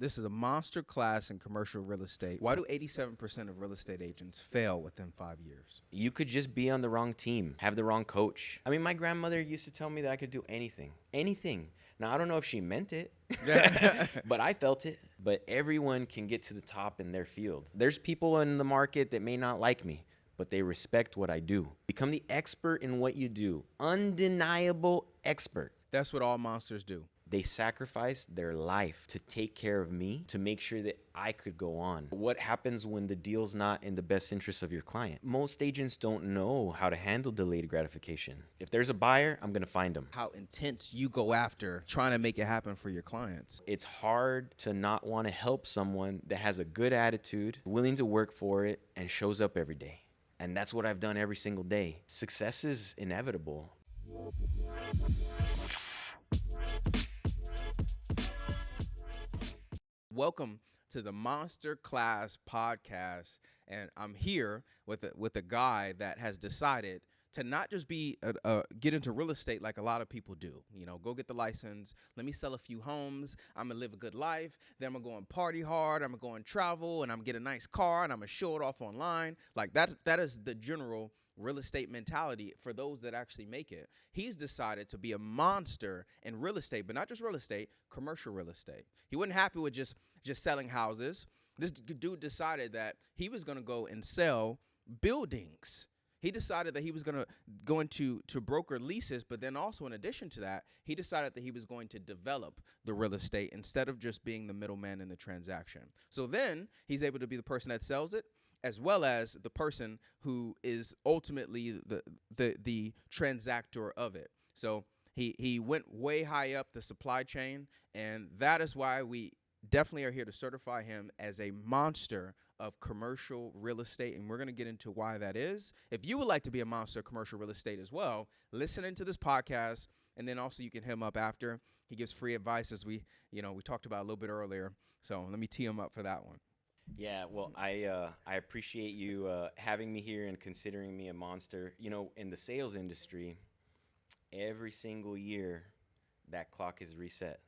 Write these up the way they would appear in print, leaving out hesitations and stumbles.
This is a monster class in commercial real estate. Why do 87% of real estate agents fail within 5 years? You could just be on the wrong team, have the wrong coach. I mean, my grandmother used to tell me that I could do anything. Anything. Now, I don't know if she meant it, but I felt it. But everyone can get to the top in their field. There's people in the market that may not like me, but they respect what I do. Become the expert in what you do. Undeniable expert. That's what all monsters do. They sacrificed their life to take care of me, to make sure that I could go on. What happens when the deal's not in the best interest of your client? Most agents don't know how to handle delayed gratification. If there's a buyer, I'm gonna find them. How intense you go after trying to make it happen for your clients. It's hard to not want to help someone that has a good attitude, willing to work for it, and shows up every day. And that's what I've done every single day. Success is inevitable. Welcome to the MonsterClass Podcast, and I'm here with a guy that has decided to not just be get into real estate like a lot of people do. You know, go get the license. Let me sell a few homes. I'm gonna live a good life. Then I'm gonna go and party hard. I'm gonna go and travel, and I'm gonna get a nice car, and I'm gonna show it off online. Like that is the general real estate mentality for those that actually make it. He's decided to be a monster in real estate, but not just real estate, commercial real estate. He wasn't happy with just selling houses. This dude decided that he was going to go and sell buildings. He decided that he was going to go into broker leases, but then also in addition to that, he decided that he was going to develop the real estate instead of just being the middleman in the transaction. So then he's able to be the person that sells it, as well as the person who is ultimately the transactor of it. So he went way high up the supply chain, and that is why we definitely are here to certify him as a monster of commercial real estate, and we're going to get into why that is. If you would like to be a monster of commercial real estate as well, listen into this podcast, and then also you can hit him up after. He gives free advice, as we talked about a little bit earlier. So let me tee him up for that one. Yeah, well, I appreciate you having me here and considering me a monster. You know, in the sales industry, every single year, that clock is reset,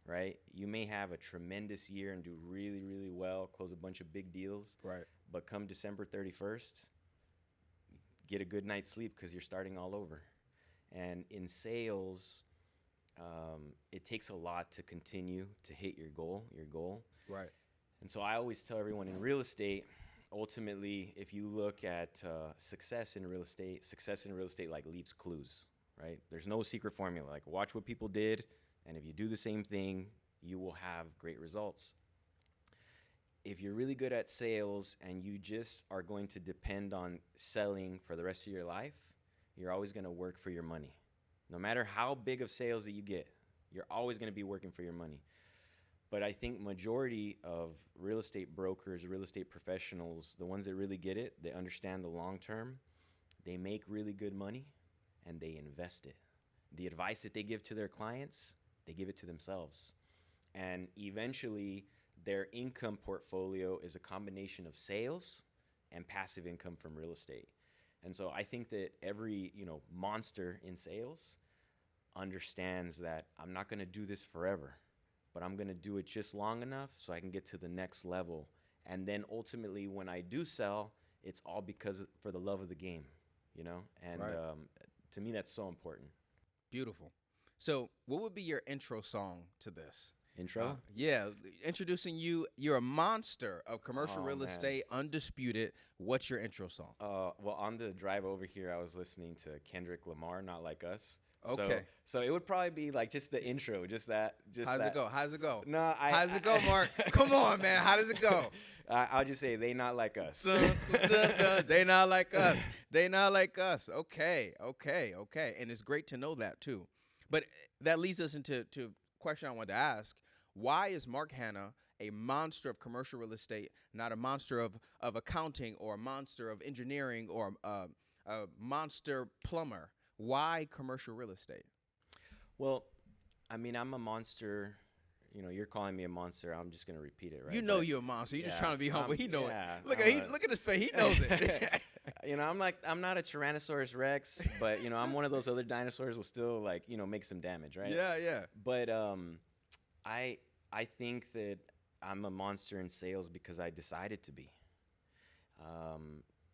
right? You may have a tremendous year and do really, really well, close a bunch of big deals. Right. But come December 31st, get a good night's sleep because you're starting all over. And in sales, it takes a lot to continue to hit your goal. Right. And so I always tell everyone in real estate, ultimately, if you look at success in real estate like leaves clues, right? There's no secret formula. Like, watch what people did, and if you do the same thing, you will have great results. If you're really good at sales and you just are going to depend on selling for the rest of your life, you're always going to work for your money. No matter how big of sales that you get, you're always going to be working for your money. But I think majority of real estate brokers, real estate professionals, the ones that really get it, they understand the long term, they make really good money, and they invest it. The advice that they give to their clients, they give it to themselves. And eventually, their income portfolio is a combination of sales and passive income from real estate. And so I think that every, monster in sales understands that I'm not going to do this forever, but I'm going to do it just long enough so I can get to the next level. And then ultimately, when I do sell, it's all for the love of the game, And Right. To me, that's so important. Beautiful. So what would be your intro song to this? Intro? Yeah, introducing you. You're a monster of commercial real man. estate, undisputed. What's your intro song? Well, on the drive over here, I was listening to Kendrick Lamar, Not Like Us. Okay. So it would probably be like just the intro, just that. How's it go? How's it go? No, How's it go, Mark? Come on, man. How does it go? I'll just say They Not Like Us. They not like us. They not like us. Okay. And it's great to know that too. But that leads us into a question I wanted to ask. Why is Mark Hanna a monster of commercial real estate, not a monster of accounting or a monster of engineering or a monster plumber? Why commercial real estate? Well, I mean, I'm a monster. You're calling me a monster. I'm just going to repeat it, right? You're a monster. You're just trying to be humble. He knows it. Look at his face. He knows it. I'm not a Tyrannosaurus Rex, but I'm one of those other dinosaurs will still make some damage, right? Yeah. But I think that I'm a monster in sales because I decided to be.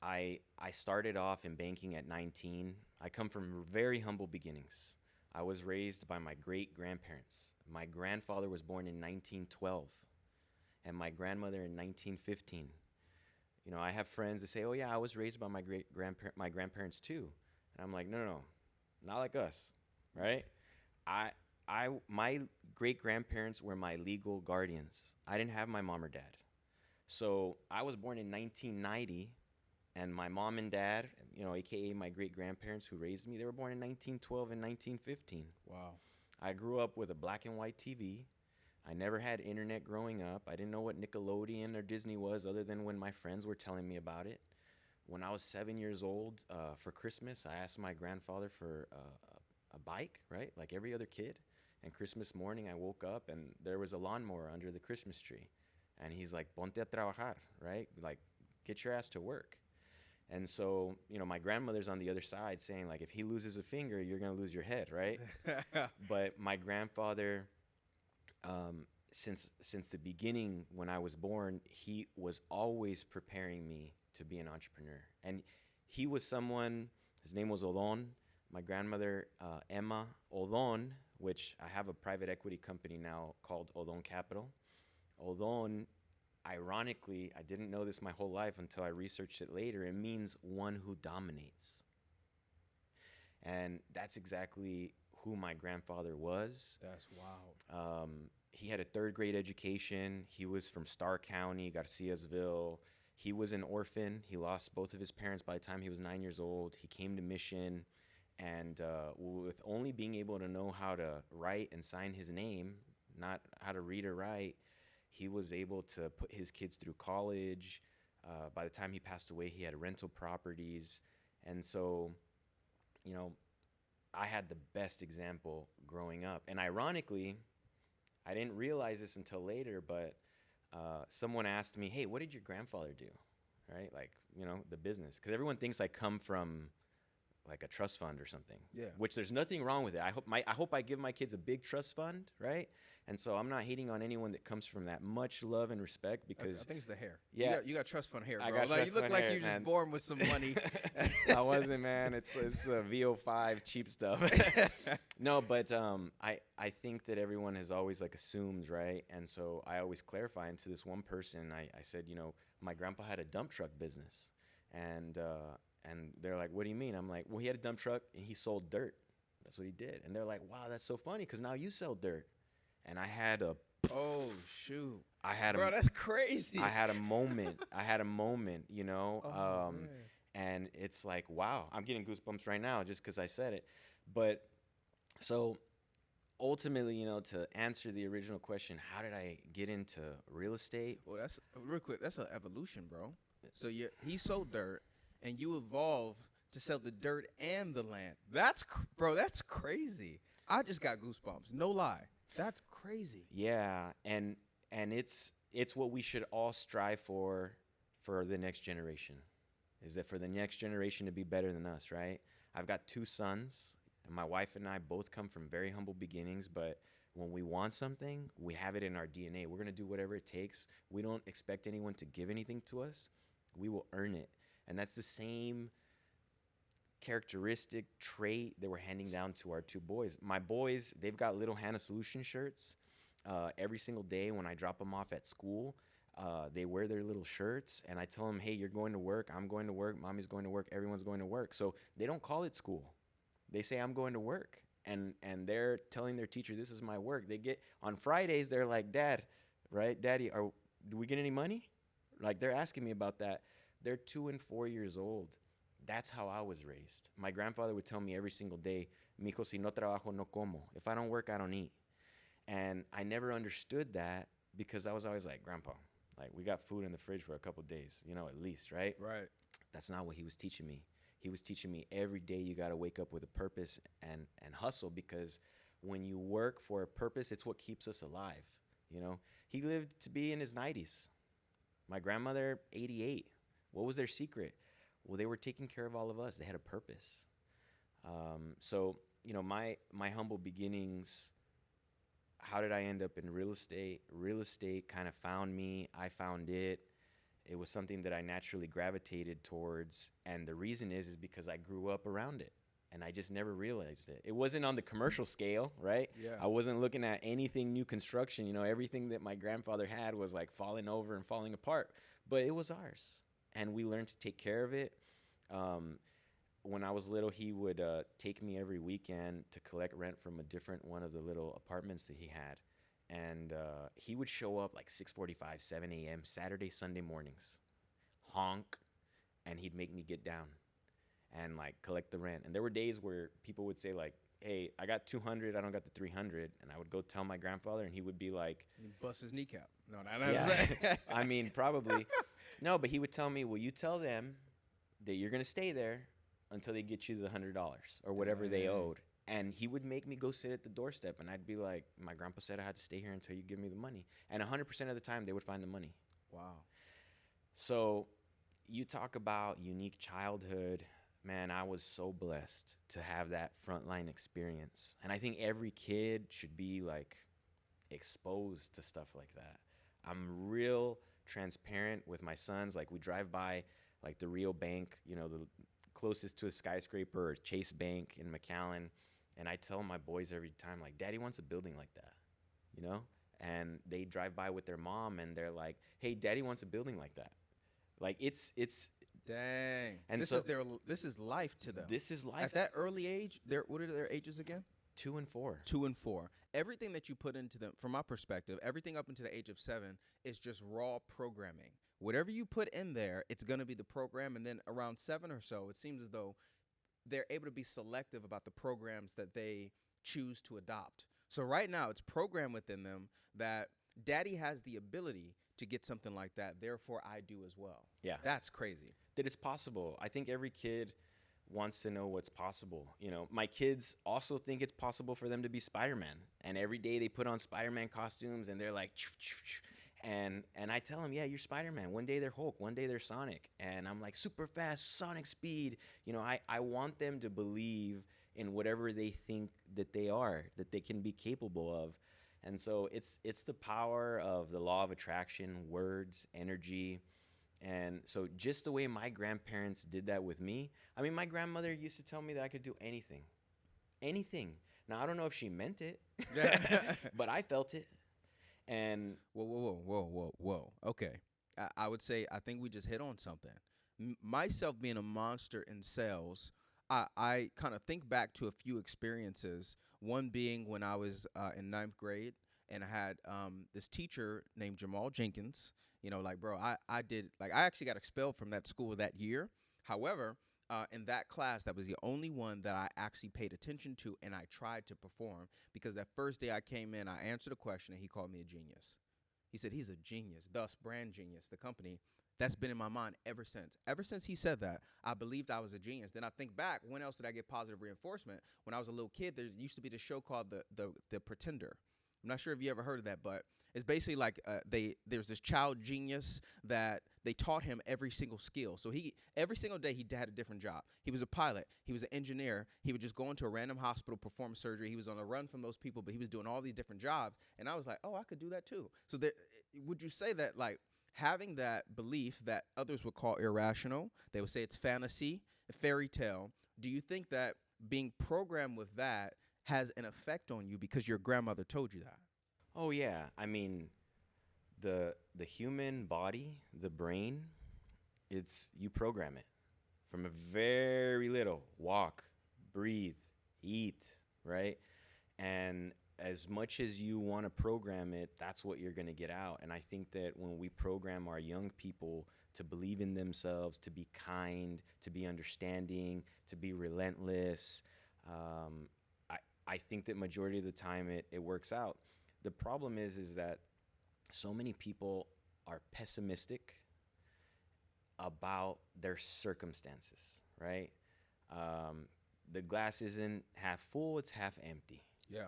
I started off in banking at 19. I come from very humble beginnings. I was raised by my great grandparents. My grandfather was born in 1912, and my grandmother in 1915. You know, I have friends that say, "Oh yeah, I was raised by my grandparents too," and I'm like, "No, no, no, not like us, right?" I, my great grandparents were my legal guardians. I didn't have my mom or dad, so I was born in 1990, and my mom and dad, you know, AKA my great grandparents who raised me, they were born in 1912 and 1915. Wow. I grew up with a black and white TV. I never had internet growing up. I didn't know what Nickelodeon or Disney was other than when my friends were telling me about it. When I was 7 years old, for Christmas, I asked my grandfather for a bike, right? Like every other kid. And Christmas morning, I woke up and there was a lawnmower under the Christmas tree. And he's like, ponte a trabajar, right? Like, get your ass to work. And so, you know, my grandmother's on the other side saying, like, if he loses a finger, you're going to lose your head, right? But my grandfather, since the beginning when I was born, he was always preparing me to be an entrepreneur. And he was someone, his name was Odon. My grandmother, Emma Odon, which I have a private equity company now called Odon Capital. Odon, ironically, I didn't know this my whole life until I researched it later. It means one who dominates. And that's exactly who my grandfather was. That's wild. He had a third grade education. He was from Starr County, Garciasville. He was an orphan. He lost both of his parents by the time he was 9 years old. He came to Mission, and with only being able to know how to write and sign his name, not how to read or write, he was able to put his kids through college. By the time he passed away, he had rental properties. And so, you know, I had the best example growing up. And ironically, I didn't realize this until later, but someone asked me, "Hey, what did your grandfather do?" Right? Like, you know, the business. Because everyone thinks I come from like a trust fund or something. Yeah. Which there's nothing wrong with it. I hope I give my kids a big trust fund, right? And so I'm not hating on anyone that comes from that. Much love and respect, because I think it's the hair. Yeah. You got trust fund hair, bro. I got like, trust you look fund like hair, you're just man. born with some money. I wasn't, man. It's VO5 cheap stuff. No, but I think that everyone has always like assumed, right? And so I always clarify. And to this one person, I said, you know, my grandpa had a dump truck business, and they're like, "What do you mean?" I'm like, "Well, he had a dump truck and he sold dirt. That's what he did." And they're like, "Wow, that's so funny because now you sell dirt." And I had a Oh shoot! bro, That's crazy. I had a moment, you know. Oh, man. And it's like, wow, I'm getting goosebumps right now just because I said it. But so ultimately, you know, to answer the original question, how did I get into real estate? Well, that's real quick. That's an evolution, bro. So he sold dirt, and you evolved to sell the dirt and the land. Bro. That's crazy. I just got goosebumps. No lie. That's crazy. Yeah, and it's what we should all strive for the next generation. Is that for the next generation to be better than us, right? I've got 2 sons, and my wife and I both come from very humble beginnings, but when we want something, we have it in our DNA. We're going to do whatever it takes. We don't expect anyone to give anything to us. We will earn it. And that's the same characteristic trait that we're handing down to our 2 boys. My boys, they've got little Hanna Solutions shirts. Every single day when I drop them off at school, they wear their little shirts, and I tell them, "Hey, you're going to work, I'm going to work, mommy's going to work, everyone's going to work." So they don't call it school. They say, "I'm going to work." And they're telling their teacher, "This is my work." They get on Fridays, they're like, "Dad, right? Daddy, do we get any money?" Like, they're asking me about that. They're 2 and 4 years old. That's how I was raised. My grandfather would tell me every single day, "Mijo, si no trabajo, no como." If I don't work, I don't eat. And I never understood that because I was always like, "Grandpa, like, we got food in the fridge for a couple days, you know, at least, right?" Right. That's not what he was teaching me. He was teaching me every day you got to wake up with a purpose and hustle, because when you work for a purpose, it's what keeps us alive, you know? He lived to be in his 90s. My grandmother, 88. What was their secret? Well, they were taking care of all of us. They had a purpose. So, you know, my humble beginnings, how did I end up in real estate? Real estate kind of found me. I found it. It was something that I naturally gravitated towards. And the reason is because I grew up around it. And I just never realized it. It wasn't on the commercial scale, right? Yeah. I wasn't looking at anything new construction. You know, everything that my grandfather had was like falling over and falling apart. But it was ours. And we learned to take care of it. When I was little, he would take me every weekend to collect rent from a different one of the little apartments that he had. And he would show up like 6:45, 7 a.m., Saturday, Sunday mornings, honk, and he'd make me get down and like collect the rent. And there were days where people would say like, hey, I got 200, I don't got the 300. And I would go tell my grandfather, and he would be like, You bust his kneecap. No, yeah. I mean, probably. No, but he would tell me, well, you tell them that you're going to stay there until they get you the $100 or whatever they owed. And he would make me go sit at the doorstep, and I'd be like, my grandpa said I had to stay here until you give me the money. And 100% of the time, they would find the money. Wow. So you talk about unique childhood. Man, I was so blessed to have that frontline experience. And I think every kid should be like exposed to stuff like that. I'm real transparent with my sons. Like we drive by like the Rio Bank, you know, the closest to a skyscraper, or Chase Bank in McAllen. And I tell my boys every time, like, Daddy wants a building like that, you know? And they drive by with their mom, and they're like, hey, Daddy wants a building like that. Like, it's Dang. And this so- is life to them. this is life. At that early age, what are their ages again? 2 and 4. 2 and 4. Everything that you put into them, from my perspective, everything up until the age of 7 is just raw programming. Whatever you put in there, it's going to be the program. And then around 7 or so, it seems as though they're able to be selective about the programs that they choose to adopt. So right now, it's programmed within them that Daddy has the ability to get something like that. Therefore, I do as well. Yeah. That's crazy. That it's possible. I think every kid wants to know what's possible. You know, my kids also think it's possible for them to be Spider-Man. And every day they put on Spider-Man costumes, and they're like, choo, choo, choo. And I tell them, yeah, you're Spider-Man. One day they're Hulk, one day they're Sonic. And I'm like, super fast, Sonic speed. You know, I want them to believe in whatever they think that they are, that they can be capable of. And so it's the power of the law of attraction, words, energy. And so just the way my grandparents did that with me. I mean, my grandmother used to tell me that I could do anything. Anything. Now, I don't know if she meant it, but I felt it. And Whoa. Okay. I would say I think we just hit on something. Myself being a monster in sales, I kind of think back to a few experiences. One being when I was in 9th grade, and I had this teacher named Jamal Jenkins. You know, like, bro, I actually got expelled from that school that year. However, in that class, that was the only one that I actually paid attention to, and I tried to perform, because that first day I came in, I answered a question, and he called me a genius. He said he's a genius, thus Brand Genius, the company. That's been in my mind ever since. Ever since he said that, I believed I was a genius. Then I think back, when else did I get positive reinforcement? When I was a little kid, there used to be this show called The Pretender. I'm not sure if you ever heard of that, but it's basically like there's this child genius that they taught him every single skill. So every single day he had a different job. He was a pilot. He was an engineer. He would just go into a random hospital, perform surgery. He was on a run from those people, but he was doing all these different jobs. And I was like, oh, I could do that too. So would you say that, like, having that belief that others would call irrational, they would say it's fantasy, a fairy tale, do you think that being programmed with that has an effect on you because your grandmother told you that? oh yeah, I mean, the human body, the brain, you program it from a very little. Walk, breathe, eat, right? And as much as you want to program it, that's what you're going to get out. And I think that when we program our young people to believe in themselves, to be kind, to be understanding, to be relentless, I think that majority of the time it works out. The problem is that so many people are pessimistic about their circumstances, right? The glass isn't half full, it's half empty. Yeah.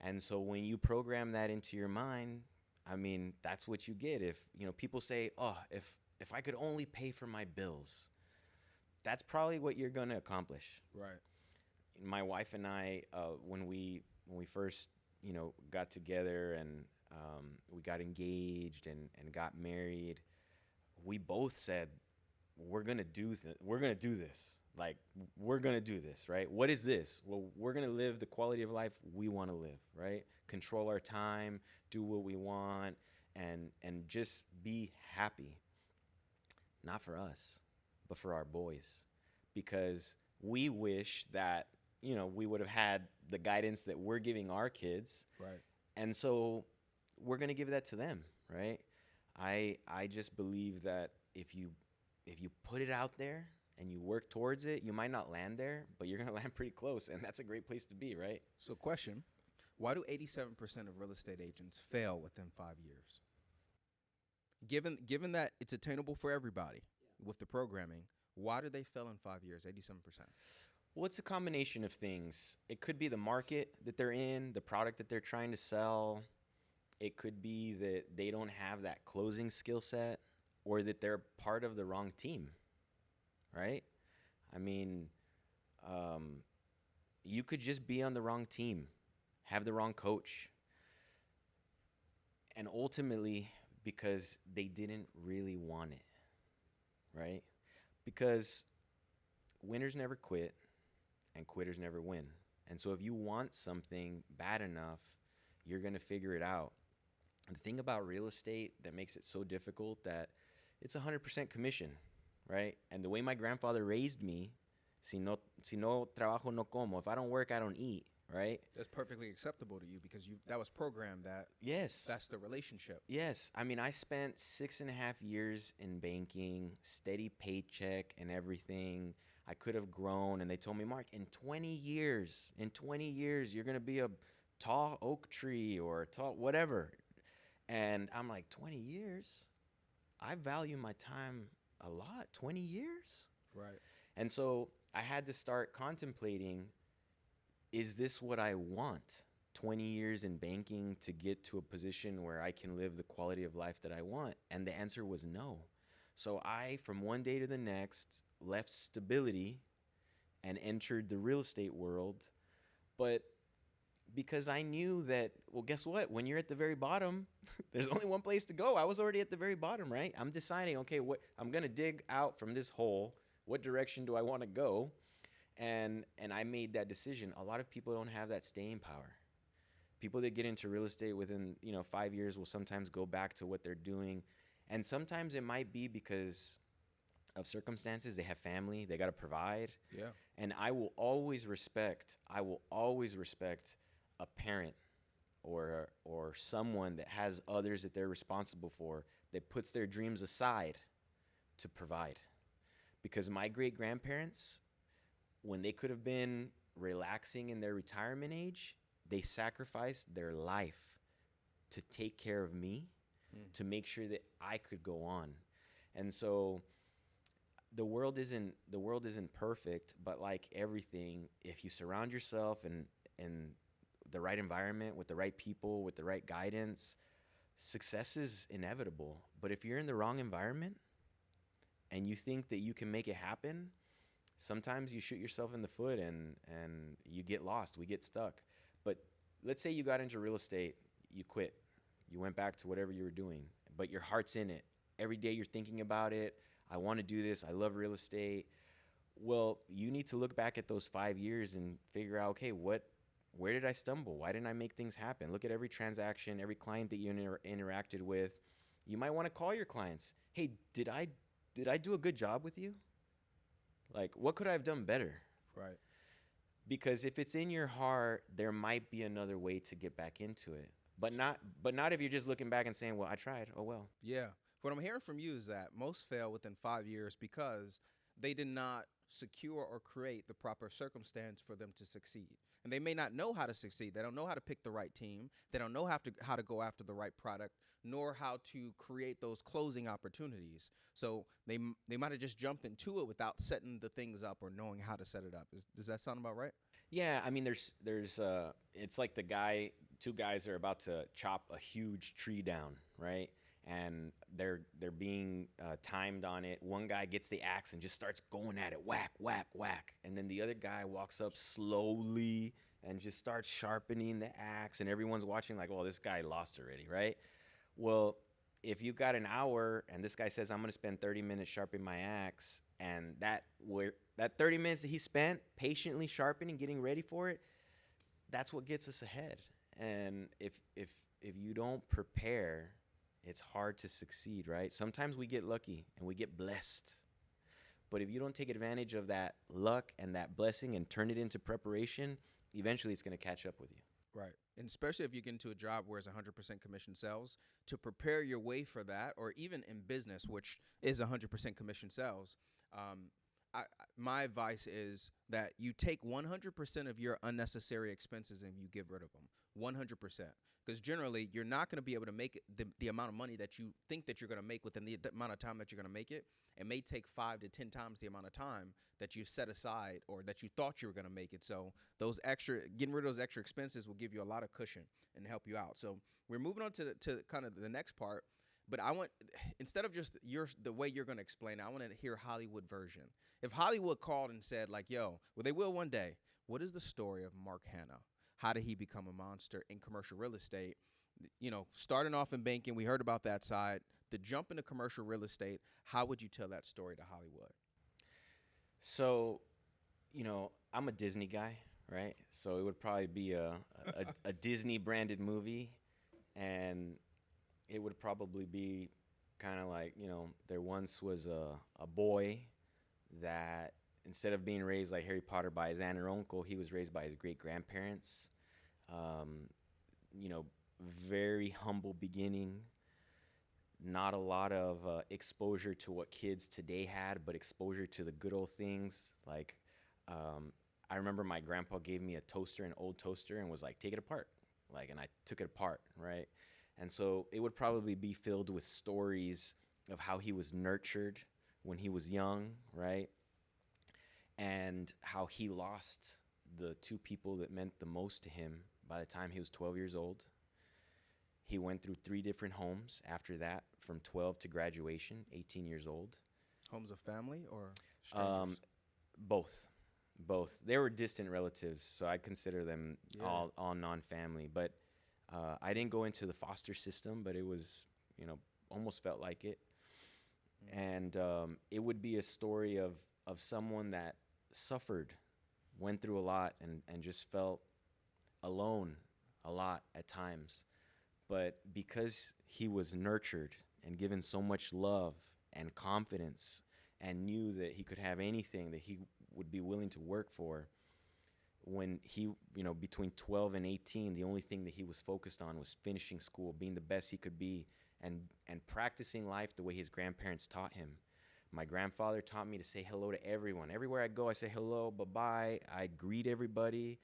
And so when you program that into your mind, I mean, that's what you get. If, you know, people say, oh, if I could only pay for my bills, that's probably what you're going to accomplish. Right. My wife and I, when we first got together and we got engaged and got married, we both said, we're gonna do this. Like, we're gonna do this, right? What is this? Well, we're gonna live the quality of life we want to live, right? Control our time, do what we want, and just be happy. Not for us, but for our boys, because we wish that we would have had the guidance that we're giving our kids, Right. and so we're gonna give that to them, right? I just believe that if you put it out there and you work towards it, you might not land there, but you're gonna land pretty close, and that's a great place to be, right? So, question: why do 87% of real estate agents fail within 5 years? Given that it's attainable for everybody with the programming, why do they fail in 5 years? 87%. Well, it's a combination of things. It could be the market that they're in, the product that they're trying to sell. It could be that they don't have that closing skill set, or that they're part of the wrong team, right? I mean, you could just be on the wrong team, have the wrong coach, and ultimately because they didn't really want it, right? Because winners never quit and quitters never win. And so if you want something bad enough, you're going to figure it out. And the thing about real estate that makes it so difficult, that it's 100% commission, right? And the way my grandfather raised me, si no trabajo no como. If I don't work, I don't eat, right? That's perfectly acceptable to you because that was programmed that Yes. that's the relationship. Yes. I mean, I spent 6.5 years in banking, steady paycheck and everything. I could have grown, and they told me, Mark, in 20 years, you're going to be a tall oak tree or tall whatever. And I'm like, 20 years? I value my time a lot. 20 years? Right. And so I had to start contemplating, is this what I want? 20 years in banking to get to a position where I can live the quality of life that I want? And the answer was no. So I, from one day to the next, left stability and entered the real estate world. But because I knew that, well, guess what? When you're at the very bottom, there's only one place to go. I was already at the very bottom, right? I'm deciding, okay, what I'm going to dig out from this hole. What direction do I want to go? And I made that decision. A lot of people don't have that staying power. People that get into real estate within, 5 years will sometimes go back to what they're doing. And sometimes it might be because of circumstances. They have family, they got to provide. Yeah. And I will always respect a parent or someone that has others that they're responsible for, that puts their dreams aside to provide. Because my great-grandparents, when they could have been relaxing in their retirement age, they sacrificed their life to take care of me, to make sure that I could go on. And so the world isn't perfect, but like everything, if you surround yourself in the right environment, with the right people, with the right guidance, success is inevitable. But if you're in the wrong environment and you think that you can make it happen, sometimes you shoot yourself in the foot and you get lost. We get stuck. But let's say you got into real estate, you quit. You went back to whatever you were doing, but your heart's in it. Every day you're thinking about it. I want to do this. I love real estate. Well, you need to look back at those 5 years and figure out, okay, where did I stumble? Why didn't I make things happen? Look at every transaction, every client that you interacted with. You might want to call your clients. Hey, did I do a good job with you? Like, what could I have done better? Right. Because if it's in your heart, there might be another way to get back into it. But not if you're just looking back and saying, well, I tried. Oh, well. Yeah. What I'm hearing from you is that most fail within 5 years because they did not secure or create the proper circumstance for them to succeed. And they may not know how to succeed. They don't know how to pick the right team. They don't know how to go after the right product, nor how to create those closing opportunities. So they might have just jumped into it without setting the things up or knowing how to set it up. Does that sound about right? Yeah, I mean, there's it's like two guys are about to chop a huge tree down, right? And they're being timed on it. One guy gets the axe and just starts going at it, whack, whack, whack. And then the other guy walks up slowly and just start sharpening the axe, and everyone's watching like, oh, this guy lost already, right? Well, if you got an hour and this guy says, I'm going to spend 30 minutes sharpening my axe, and that 30 minutes that he spent patiently sharpening, getting ready for it, that's what gets us ahead. And if you don't prepare, it's hard to succeed, right? Sometimes we get lucky and we get blessed. But if you don't take advantage of that luck and that blessing and turn it into preparation, eventually it's going to catch up with you. Right. And especially if you get into a job where it's 100% commission sales, to prepare your way for that, or even in business, which is 100% commission sales, my advice is that you take 100% of your unnecessary expenses and you get rid of them. 100%. Because generally, you're not going to be able to make the amount of money that you think that you're going to make within the amount of time that you're going to make it. It may take 5 to 10 times the amount of time that you set aside or that you thought you were going to make it. So getting rid of those extra expenses will give you a lot of cushion and help you out. So we're moving on to kind of the next part. But I want, instead of just the way you're going to explain it, I want to hear Hollywood version. If Hollywood called and said like, yo, well, they will one day, what is the story of Mark Hanna? How did he become a monster in commercial real estate? You know, starting off in banking, we heard about that side. The jump into commercial real estate, how would you tell that story to Hollywood? So, you know, I'm a Disney guy, right? So it would probably be a Disney branded movie, and it would probably be kind of like, you know, there once was a boy that instead of being raised like Harry Potter by his aunt or uncle, he was raised by his great-grandparents. You know, very humble beginning, not a lot of exposure to what kids today had, but exposure to the good old things. Like, I remember my grandpa gave me a toaster, an old toaster, and was like, take it apart. Like, and I took it apart, right? And so it would probably be filled with stories of how he was nurtured when he was young, right? And how he lost the two people that meant the most to him by the time he was 12 years old. He went through 3 different homes after that, from 12 to graduation, 18 years old. Homes of family or strangers? Both. They were distant relatives, so I consider them all non-family. But I didn't go into the foster system, but it was, you know, almost felt like it. And it would be a story of someone that suffered, went through a lot, and just felt alone a lot at times. But because he was nurtured and given so much love and confidence and knew that he could have anything that he would be willing to work for, when he, you know, between 12 and 18, the only thing that he was focused on was finishing school, being the best he could be, and practicing life the way his grandparents taught him. My grandfather taught me to say hello to everyone. Everywhere I go, I say hello, bye-bye. I greet everybody.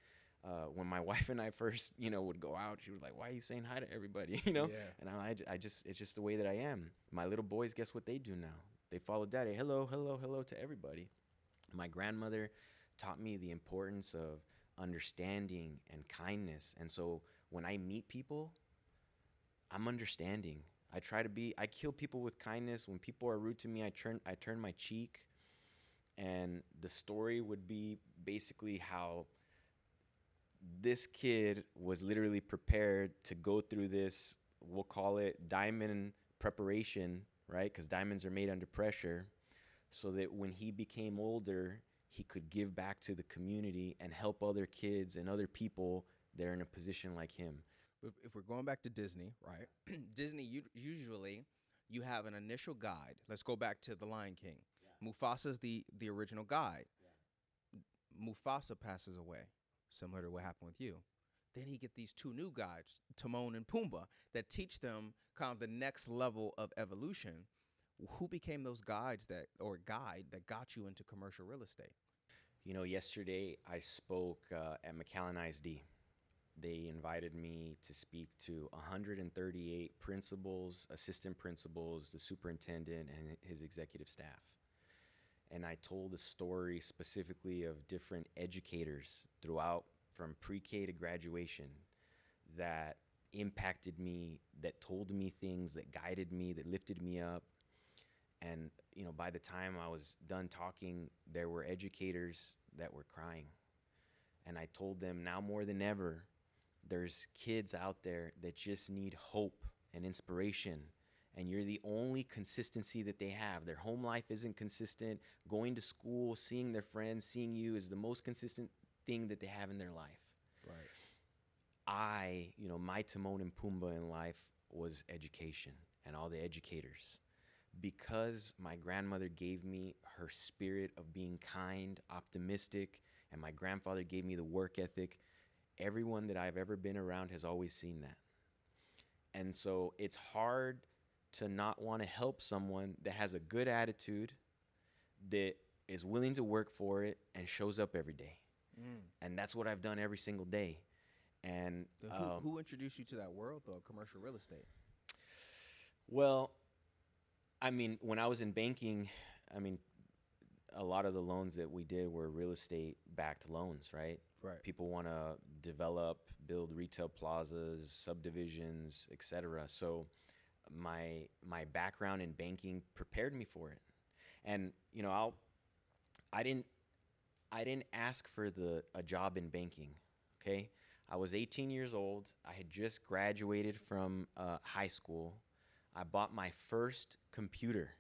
When my wife and I first, you know, would go out, she was like, why are you saying hi to everybody, you know? Yeah. And I just, it's just the way that I am. My little boys, guess what they do now? They follow daddy. Hello, hello, hello to everybody. My grandmother taught me the importance of understanding and kindness. And so when I meet people, I'm understanding. I kill people with kindness. When people are rude to me, I turn my cheek. And the story would be basically how this kid was literally prepared to go through this, we'll call it diamond preparation, right? Because diamonds are made under pressure, so that when he became older, he could give back to the community and help other kids and other people that are in a position like him. If we're going back to Disney, right? Disney, usually you have an initial guide. Let's go back to The Lion King. Yeah. Mufasa's the original guide. Yeah. Mufasa passes away, similar to what happened with you. Then he get these 2 new guides, Timon and Pumbaa, that teach them kind of the next level of evolution. Who became those guides that got you into commercial real estate? You know, yesterday I spoke at McAllen ISD. They invited me to speak to 138 principals, assistant principals, the superintendent, and his executive staff. And I told a story specifically of different educators throughout, from pre-K to graduation, that impacted me, that told me things, that guided me, that lifted me up. And, you know, by the time I was done talking, there were educators that were crying. And I told them, now more than ever, there's kids out there that just need hope and inspiration. And you're the only consistency that they have. Their home life isn't consistent. Going to school, seeing their friends, seeing you is the most consistent thing that they have in their life. Right. My Timon and Pumbaa in life was education and all the educators. Because my grandmother gave me her spirit of being kind, optimistic, and my grandfather gave me the work ethic, everyone that I've ever been around has always seen that. And so it's hard to not want to help someone that has a good attitude, that is willing to work for it, and shows up every day. And that's what I've done every single day. And who introduced you to that world, though, commercial real estate? Well, I mean, when I was in banking, a lot of the loans that we did were real estate backed loans, right? Right. People want to develop, build retail plazas, subdivisions, etc. So my background in banking prepared me for it. And I didn't ask for a job in banking, okay? I was 18 years old. I had just graduated from high school. I bought my first computer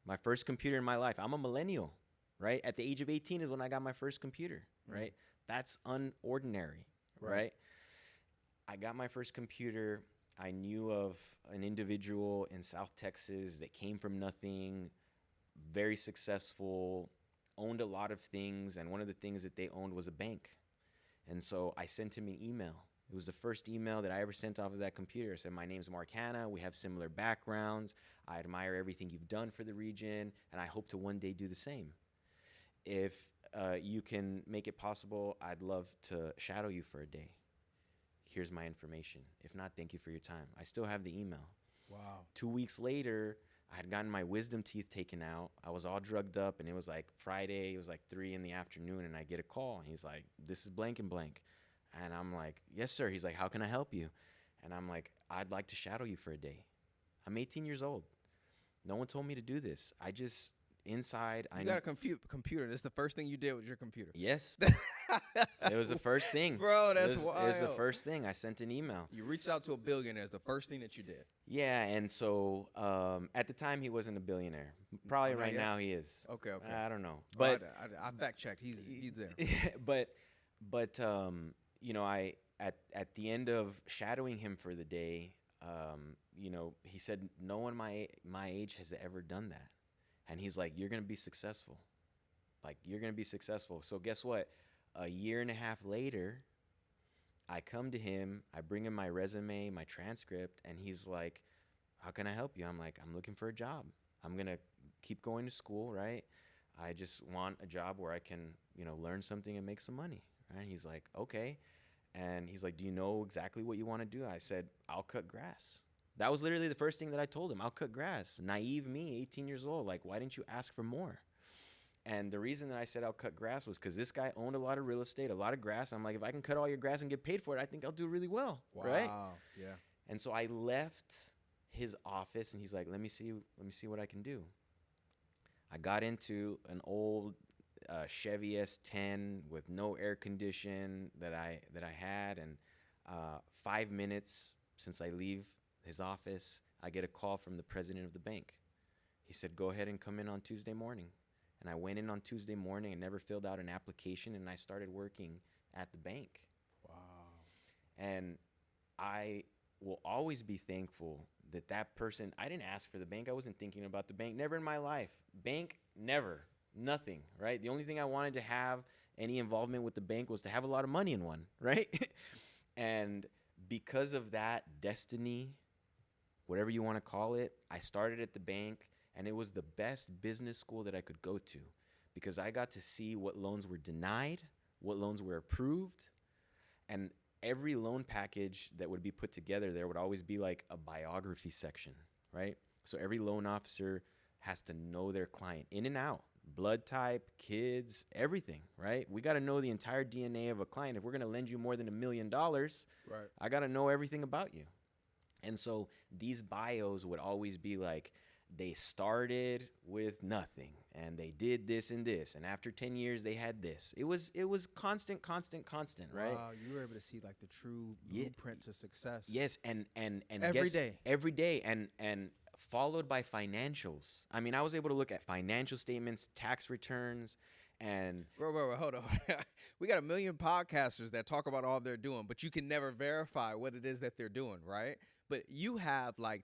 in my life. I'm a millennial, right? At the age of 18 is when I got my first computer, right? That's unordinary, right? I got my first computer. I knew of an individual in South Texas that came from nothing, very successful, owned a lot of things, and one of the things that they owned was a bank. And so I sent him an email. It was the first email that I ever sent off of that computer. I said, my name's Mark Hanna. We have similar backgrounds. I admire everything you've done for the region, and I hope to one day do the same. If you can make it possible, I'd love to shadow you for a day. Here's my information. If not, thank you for your time. I still have the email. Wow. 2 weeks later, I had gotten my wisdom teeth taken out. I was all drugged up, and it was like Friday. It was like 3 in the afternoon, and I get a call. And he's like, this is blank and blank. And I'm like, yes, sir. He's like, how can I help you? And I'm like, I'd like to shadow you for a day. I'm 18 years old. No one told me to do this. I just, inside. You got a computer. That's the first thing you did with your computer. Yes. It was the first thing. Bro, that's wild. It was the first thing. I sent an email. You reached out to a billionaire. It's the first thing that you did. Yeah, and so at the time he wasn't a billionaire. Probably right now he is. Okay. I don't know. But I fact checked. He's there. but I at the end of shadowing him for the day, he said no one my age has ever done that. And he's like, you're going to be successful. Like, you're going to be successful. So guess what? A year and a half later, I come to him, I bring him my resume, my transcript, and he's like, how can I help you? I'm like, I'm looking for a job. I'm going to keep going to school, right? I just want a job where I can, learn something and make some money, right? He's like, okay. And he's like, do you know exactly what you want to do? I said, I'll cut grass. That was literally the first thing that I told him. I'll cut grass. Naive me, 18 years old. Like, why didn't you ask for more? And the reason that I said I'll cut grass was because this guy owned a lot of real estate, a lot of grass. I'm like, if I can cut all your grass and get paid for it, I think I'll do really well, right? Wow, yeah. And so I left his office, and he's like, let me see what I can do. I got into an old Chevy S10 with no air condition that I had, and 5 minutes since I leave his office, I get a call from the president of the bank. He said, go ahead and come in on Tuesday morning. And I went in on Tuesday morning and never filled out an application, and I started working at the bank. Wow. And I will always be thankful that person, I didn't ask for the bank. I wasn't thinking about the bank. Never in my life. Bank, never. Nothing, right? The only thing I wanted to have any involvement with the bank was to have a lot of money in one, right? And because of that destiny, whatever you want to call it, I started at the bank, and it was the best business school that I could go to because I got to see what loans were denied, what loans were approved, and every loan package that would be put together, there would always be like a biography section, right? So every loan officer has to know their client in and out, blood type, kids, everything, right? We got to know the entire DNA of a client. If we're going to lend you more than $1 million, right, I got to know everything about you. And so these bios would always be like they started with nothing and they did this and this, and after 10 years they had this. It was constant, right? Wow, you were able to see like the true blueprint to success. Yes, and every day. every day, and followed by financials. I mean, I was able to look at financial statements, tax returns, and Bro, hold on. We got a million podcasters that talk about all they're doing, but you can never verify what it is that they're doing, right? But you have like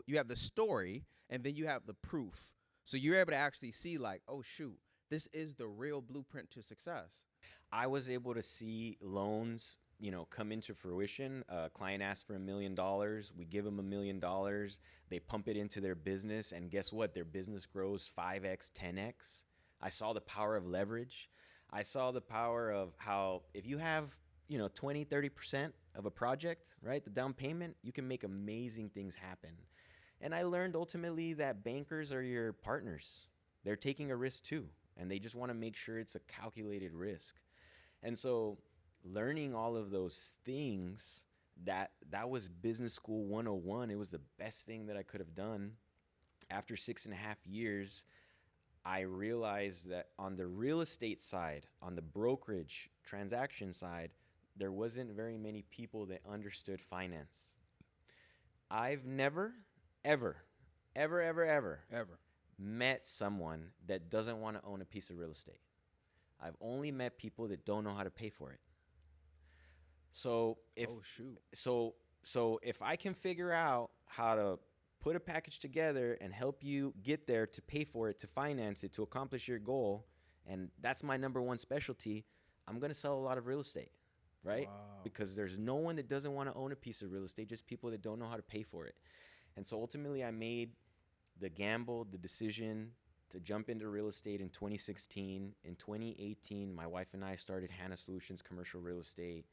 you have the story, and then you have the proof. So you're able to actually see like, oh shoot, this is the real blueprint to success. I was able to see loans, come into fruition. A client asks for $1 million. We give them $1 million. They pump it into their business, and guess what? Their business grows 5x, 10x. I saw the power of leverage. I saw the power of how if you have, 20, 30% of a project, right, the down payment, you can make amazing things happen. And I learned ultimately that bankers are your partners. They're taking a risk too, and they just want to make sure it's a calculated risk. And so learning all of those things, that was business school 101. It was the best thing that I could have done. After 6.5 years, I realized that on the real estate side, on the brokerage transaction side, there wasn't very many people that understood finance. I've never, ever met someone that doesn't want to own a piece of real estate. I've only met people that don't know how to pay for it. So if I can figure out how to put a package together and help you get there to pay for it, to finance it, to accomplish your goal, and that's my number one specialty, I'm going to sell a lot of real estate, right? Wow. Because there's no one that doesn't want to own a piece of real estate, just people that don't know how to pay for it. And so ultimately I made the decision to jump into real estate in 2016. In 2018, my wife and I started Hanna Solutions Commercial Real Estate.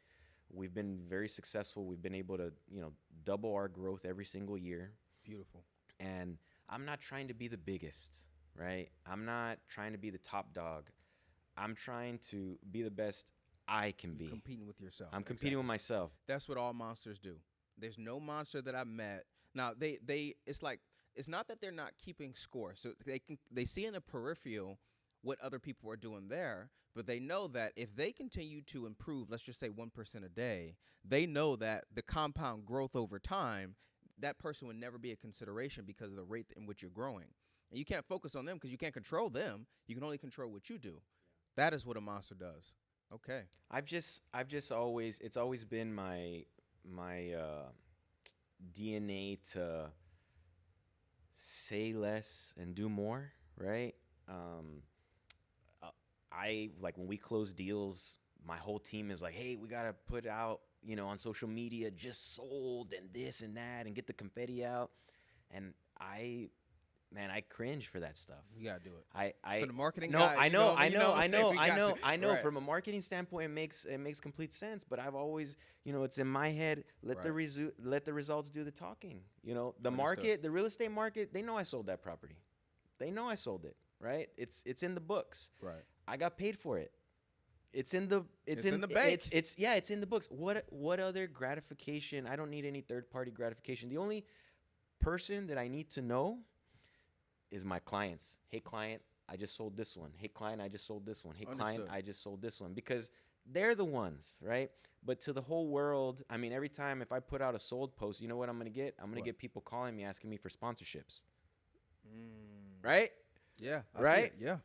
We've been very successful. We've been able to, double our growth every single year. Beautiful. And I'm not trying to be the biggest, right? I'm not trying to be the top dog. I'm trying to be the best I can be. Competing with yourself. I'm competing with myself. That's what all monsters do. There's no monster that I've met. Now it's not that they're not keeping score. So they see in the peripheral what other people are doing there, but they know that if they continue to improve, let's just say 1% a day, they know that the compound growth over time, that person would never be a consideration because of the rate in which you're growing. And you can't focus on them because you can't control them. You can only control what you do. That is what a monster does. Okay. It's always been my DNA to say less and do more, right? I like when we close deals, my whole team is like, hey, we got to put out, on social media, just sold and this and that, and get the confetti out. And I cringe for that stuff. You gotta do it. For the marketing no, guy, I know. Right. From a marketing standpoint, it makes complete sense. But I've always, it's in my head. Let the results do the talking. The market, the real estate market, they know I sold that property. They know I sold it. Right? It's in the books. Right. I got paid for it. It's in the bank. It's in the books. What other gratification? I don't need any third-party gratification. The only person that I need to know is my clients. Hey, client, I just sold this one. Hey, client, I just sold this one. Hey, client, I just sold this one. Because they're the ones, right? But to the whole world, I mean, every time if I put out a sold post, you know what I'm going to get? I'm going to get people calling me, asking me for sponsorships. Right? Yeah. Right? Yeah.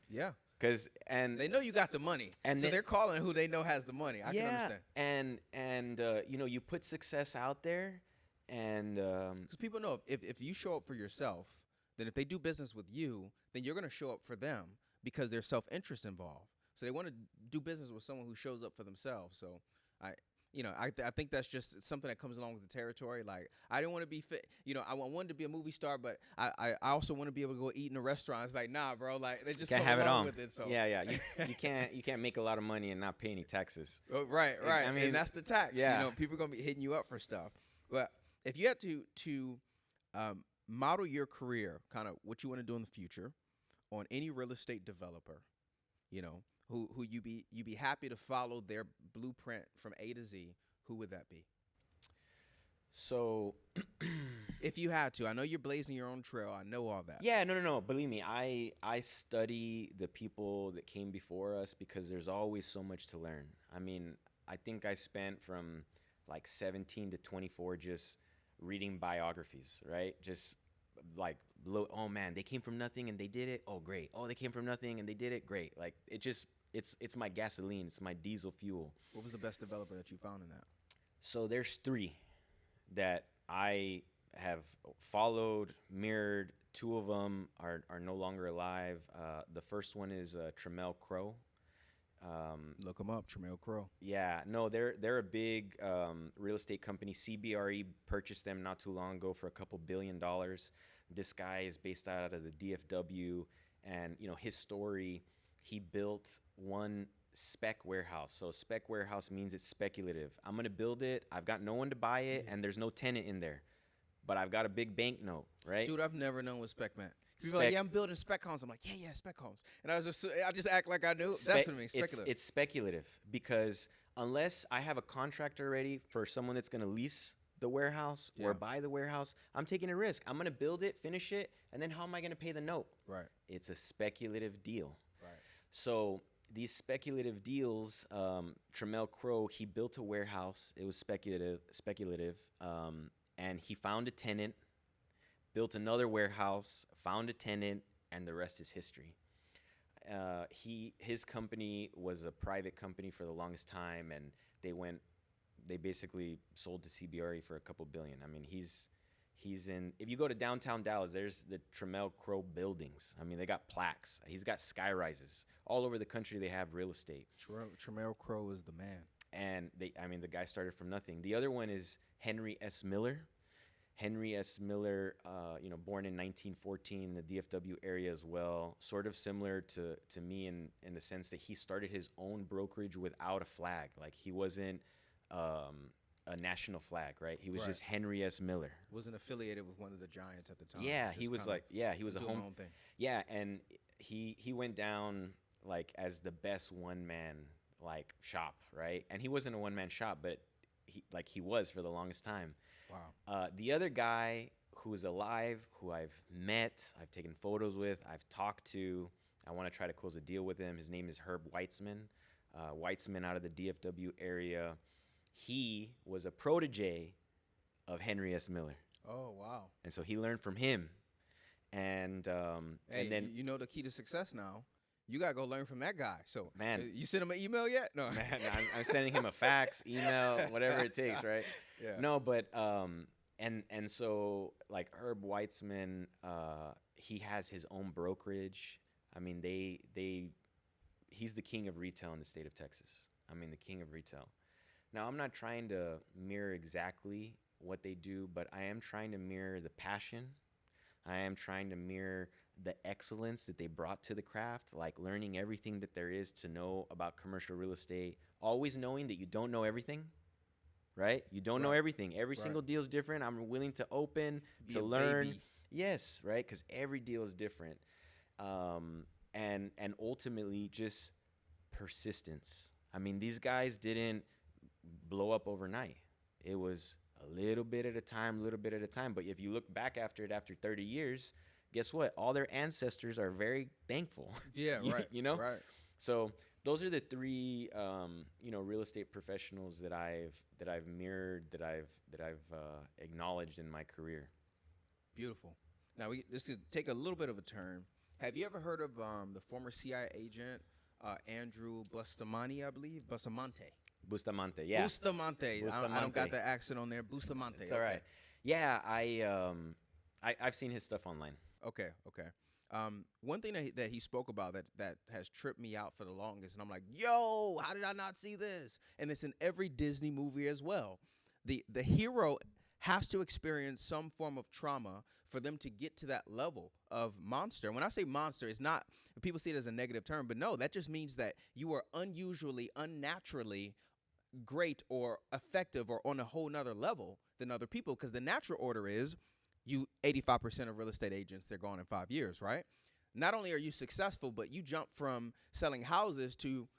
And they know you got the money, and so they're calling who they know has the money. I can understand. And you put success out there, and because people know if you show up for yourself, then if they do business with you, then you're going to show up for them because there's self-interest involved. So they want to do business with someone who shows up for themselves. So I think that's just something that comes along with the territory. Like, I didn't want to be fit. I wanted to be a movie star, but I also want to be able to go eat in a restaurant. It's like, nah, bro. Like, they just can't come have it along on. with it. So yeah. You can't make a lot of money and not pay any taxes. Oh, right. I mean, and that's the tax. Yeah. People are gonna be hitting you up for stuff. But if you had to model your career, kind of what you want to do in the future, on any real estate developer, who you be happy to follow their blueprint from A to Z, who would that be? So If you had to, I know you're blazing your own trail. I know all that. Yeah, no. Believe me, I study the people that came before us because there's always so much to learn. I mean, I think I spent from like 17 to 24 just reading biographies, right? Just like, oh man, they came from nothing and they did it. Oh, great. Oh, they came from nothing and they did it. Great. Like it's my gasoline. It's my diesel fuel. What was the best developer that you found in that? So there's 3 that I have followed, mirrored. 2 of them are no longer alive. The first one is Tremel Crow. Look them up, Tremel Crow. Yeah, no, they're a big real estate company. CBRE purchased them not too long ago for a couple $1 billion. This guy is based out of the DFW, and his story, he built one spec warehouse. So spec warehouse means it's speculative. I'm gonna build it. I've got no one to buy it, and there's no tenant in there, but I've got a big bank note, right? Dude, I've never known what spec meant. People are like, yeah, I'm building spec homes. I'm like, yeah, spec homes. And I just act like I knew. That's what I mean, speculative. It's speculative because unless I have a contract already for someone that's going to lease the warehouse or buy the warehouse, I'm taking a risk. I'm going to build it, finish it, and then how am I going to pay the note? Right. It's a speculative deal. Right. So these speculative deals, Tremel Crow, he built a warehouse. It was speculative, and he found a tenant, built another warehouse, found a tenant, and the rest is history. His company was a private company for the longest time, and they basically sold to CBRE for a couple billion. I mean, he's in, if you go to downtown Dallas, there's the Tremel Crow buildings. I mean, they got plaques. He's got sky rises. All over the country, they have real estate. Tremel Crow is the man. And the guy started from nothing. The other one is Henry S. Miller. Henry S. Miller, born in 1914, the DFW area as well, sort of similar to me in the sense that he started his own brokerage without a flag. Like, he wasn't a national flag, right? He was just Henry S. Miller. Wasn't affiliated with one of the giants at the time. Yeah, he was a home thing. Yeah, and he went down like as the best one-man like shop, right? And he wasn't a one-man shop, but he was for the longest time. Wow. The other guy who is alive, who I've met, I've taken photos with, I've talked to, I want to try to close a deal with him. His name is Herb Weitzman. Weitzman out of the DFW area. He was a protege of Henry S. Miller. Oh, wow. And so he learned from him. And then you know the key to success now. You got to go learn from that guy. So, man, you sent him an email yet? No. Man, I'm sending him a fax, email, whatever it takes, right? Yeah. No, but and so like Herb Weitzman, he has his own brokerage. I mean, he's the king of retail in the state of Texas. I mean, the king of retail. Now, I'm not trying to mirror exactly what they do, but I am trying to mirror the passion. I am trying to mirror the excellence that they brought to the craft, like learning everything that there is to know about commercial real estate, always knowing that you don't know everything, right? You don't know everything. Every single deal is different. I'm willing to open, to learn. Baby. Yes, right? Because every deal is different. And ultimately just persistence. I mean, these guys didn't blow up overnight. It was a little bit at a time. But if you look back after 30 years, guess what? All their ancestors are very thankful. Yeah, right. Right. So those are the 3, real estate professionals that I've mirrored, that I've acknowledged in my career. Beautiful. Now this is take a little bit of a turn. Have you ever heard of the former CIA agent Andrew Bustamante, I believe? Bustamante, yeah. Bustamante. I don't got the accent on there. Bustamante. It's all right. Yeah, I've seen his stuff online. Okay. One thing that he spoke about that has tripped me out for the longest, and I'm like, yo, how did I not see this? And it's in every Disney movie as well. The hero has to experience some form of trauma for them to get to that level of monster. And when I say monster, it's not, people see it as a negative term, but no, that just means that you are unusually, unnaturally great or effective or on a whole nother level than other people, because the natural order is 85% of real estate agents, they're gone in 5 years, right? Not only are you successful, but you jump from selling houses to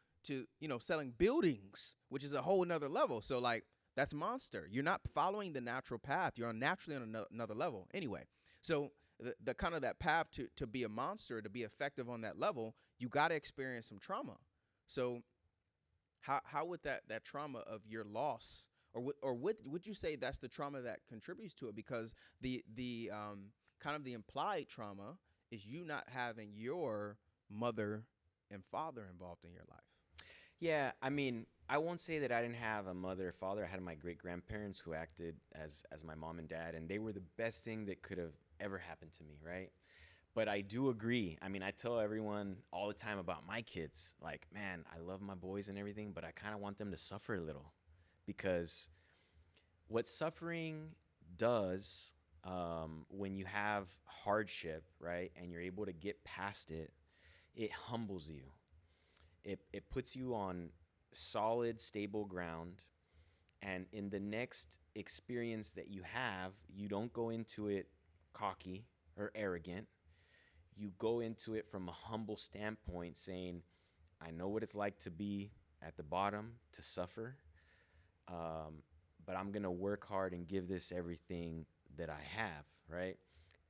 selling buildings, which is a whole nother level. So like That's monster. You're not following the natural path. You're naturally on another level. Anyway, so the kind of that path to be a monster, to be effective on that level, you got to experience some trauma. So how would that trauma of your loss, or would you say that's the trauma that contributes to it? Because the kind of the implied trauma is you not having your mother and father involved in your life. Yeah, I mean, I won't say that I didn't have a mother or father. I had my great grandparents who acted as my mom and dad, and they were the best thing that could have ever happened to me, right? But I do agree. I mean, I tell everyone all the time about my kids, like, man, I love my boys and everything, but I kind of want them to suffer a little, because what suffering does, when you have hardship, right, and you're able to get past it, it humbles you. It puts you on solid, stable ground. And in the next experience that you have, you don't go into it cocky or arrogant. You go into it from a humble standpoint, saying, I know what it's like to be at the bottom, to suffer, but I'm going to work hard and give this everything that I have, right?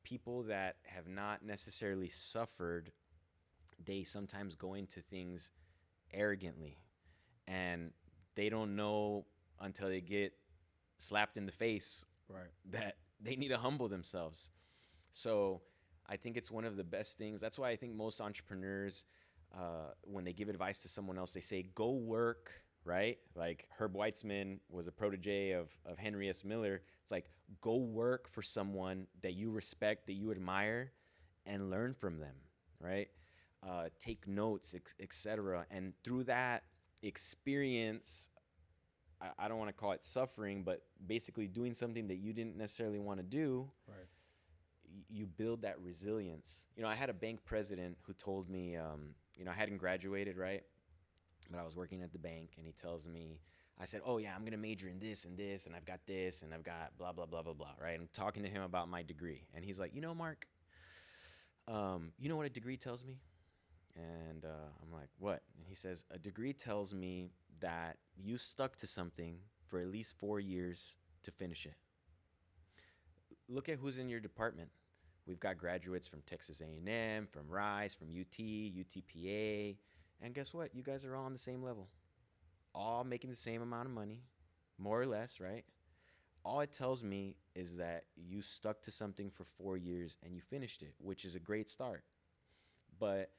People that have not necessarily suffered, they sometimes go into things arrogantly, and they don't know until they get slapped in the face, right, that they need to humble themselves. So I think it's one of the best things. That's why I think most entrepreneurs, when they give advice to someone else, they say, go work, right? Like Herb Weitzman was a protege of Henry S. Miller. It's like, go work for someone that you respect, that you admire, and learn from them, right? Take notes, etc. And through that experience, I don't want to call it suffering, but basically doing something that you didn't necessarily want to do, right, you build that resilience. You know, I had a bank president who told me, I hadn't graduated, right? But I was working at the bank, and he tells me, I said, oh yeah, I'm going to major in this, and I've got this, and I've got blah, blah, blah, blah, blah, right? I'm talking to him about my degree. And he's like, Mark, you know what a degree tells me? And I'm like, what? And he says, a degree tells me that you stuck to something for at least 4 years to finish it. Look at who's in your department. We've got graduates from Texas A&M, from Rice, from UT, UTPA. And guess what? You guys are all on the same level. All making the same amount of money, more or less, right? All it tells me is that you stuck to something for 4 years and you finished it, which is a great start. But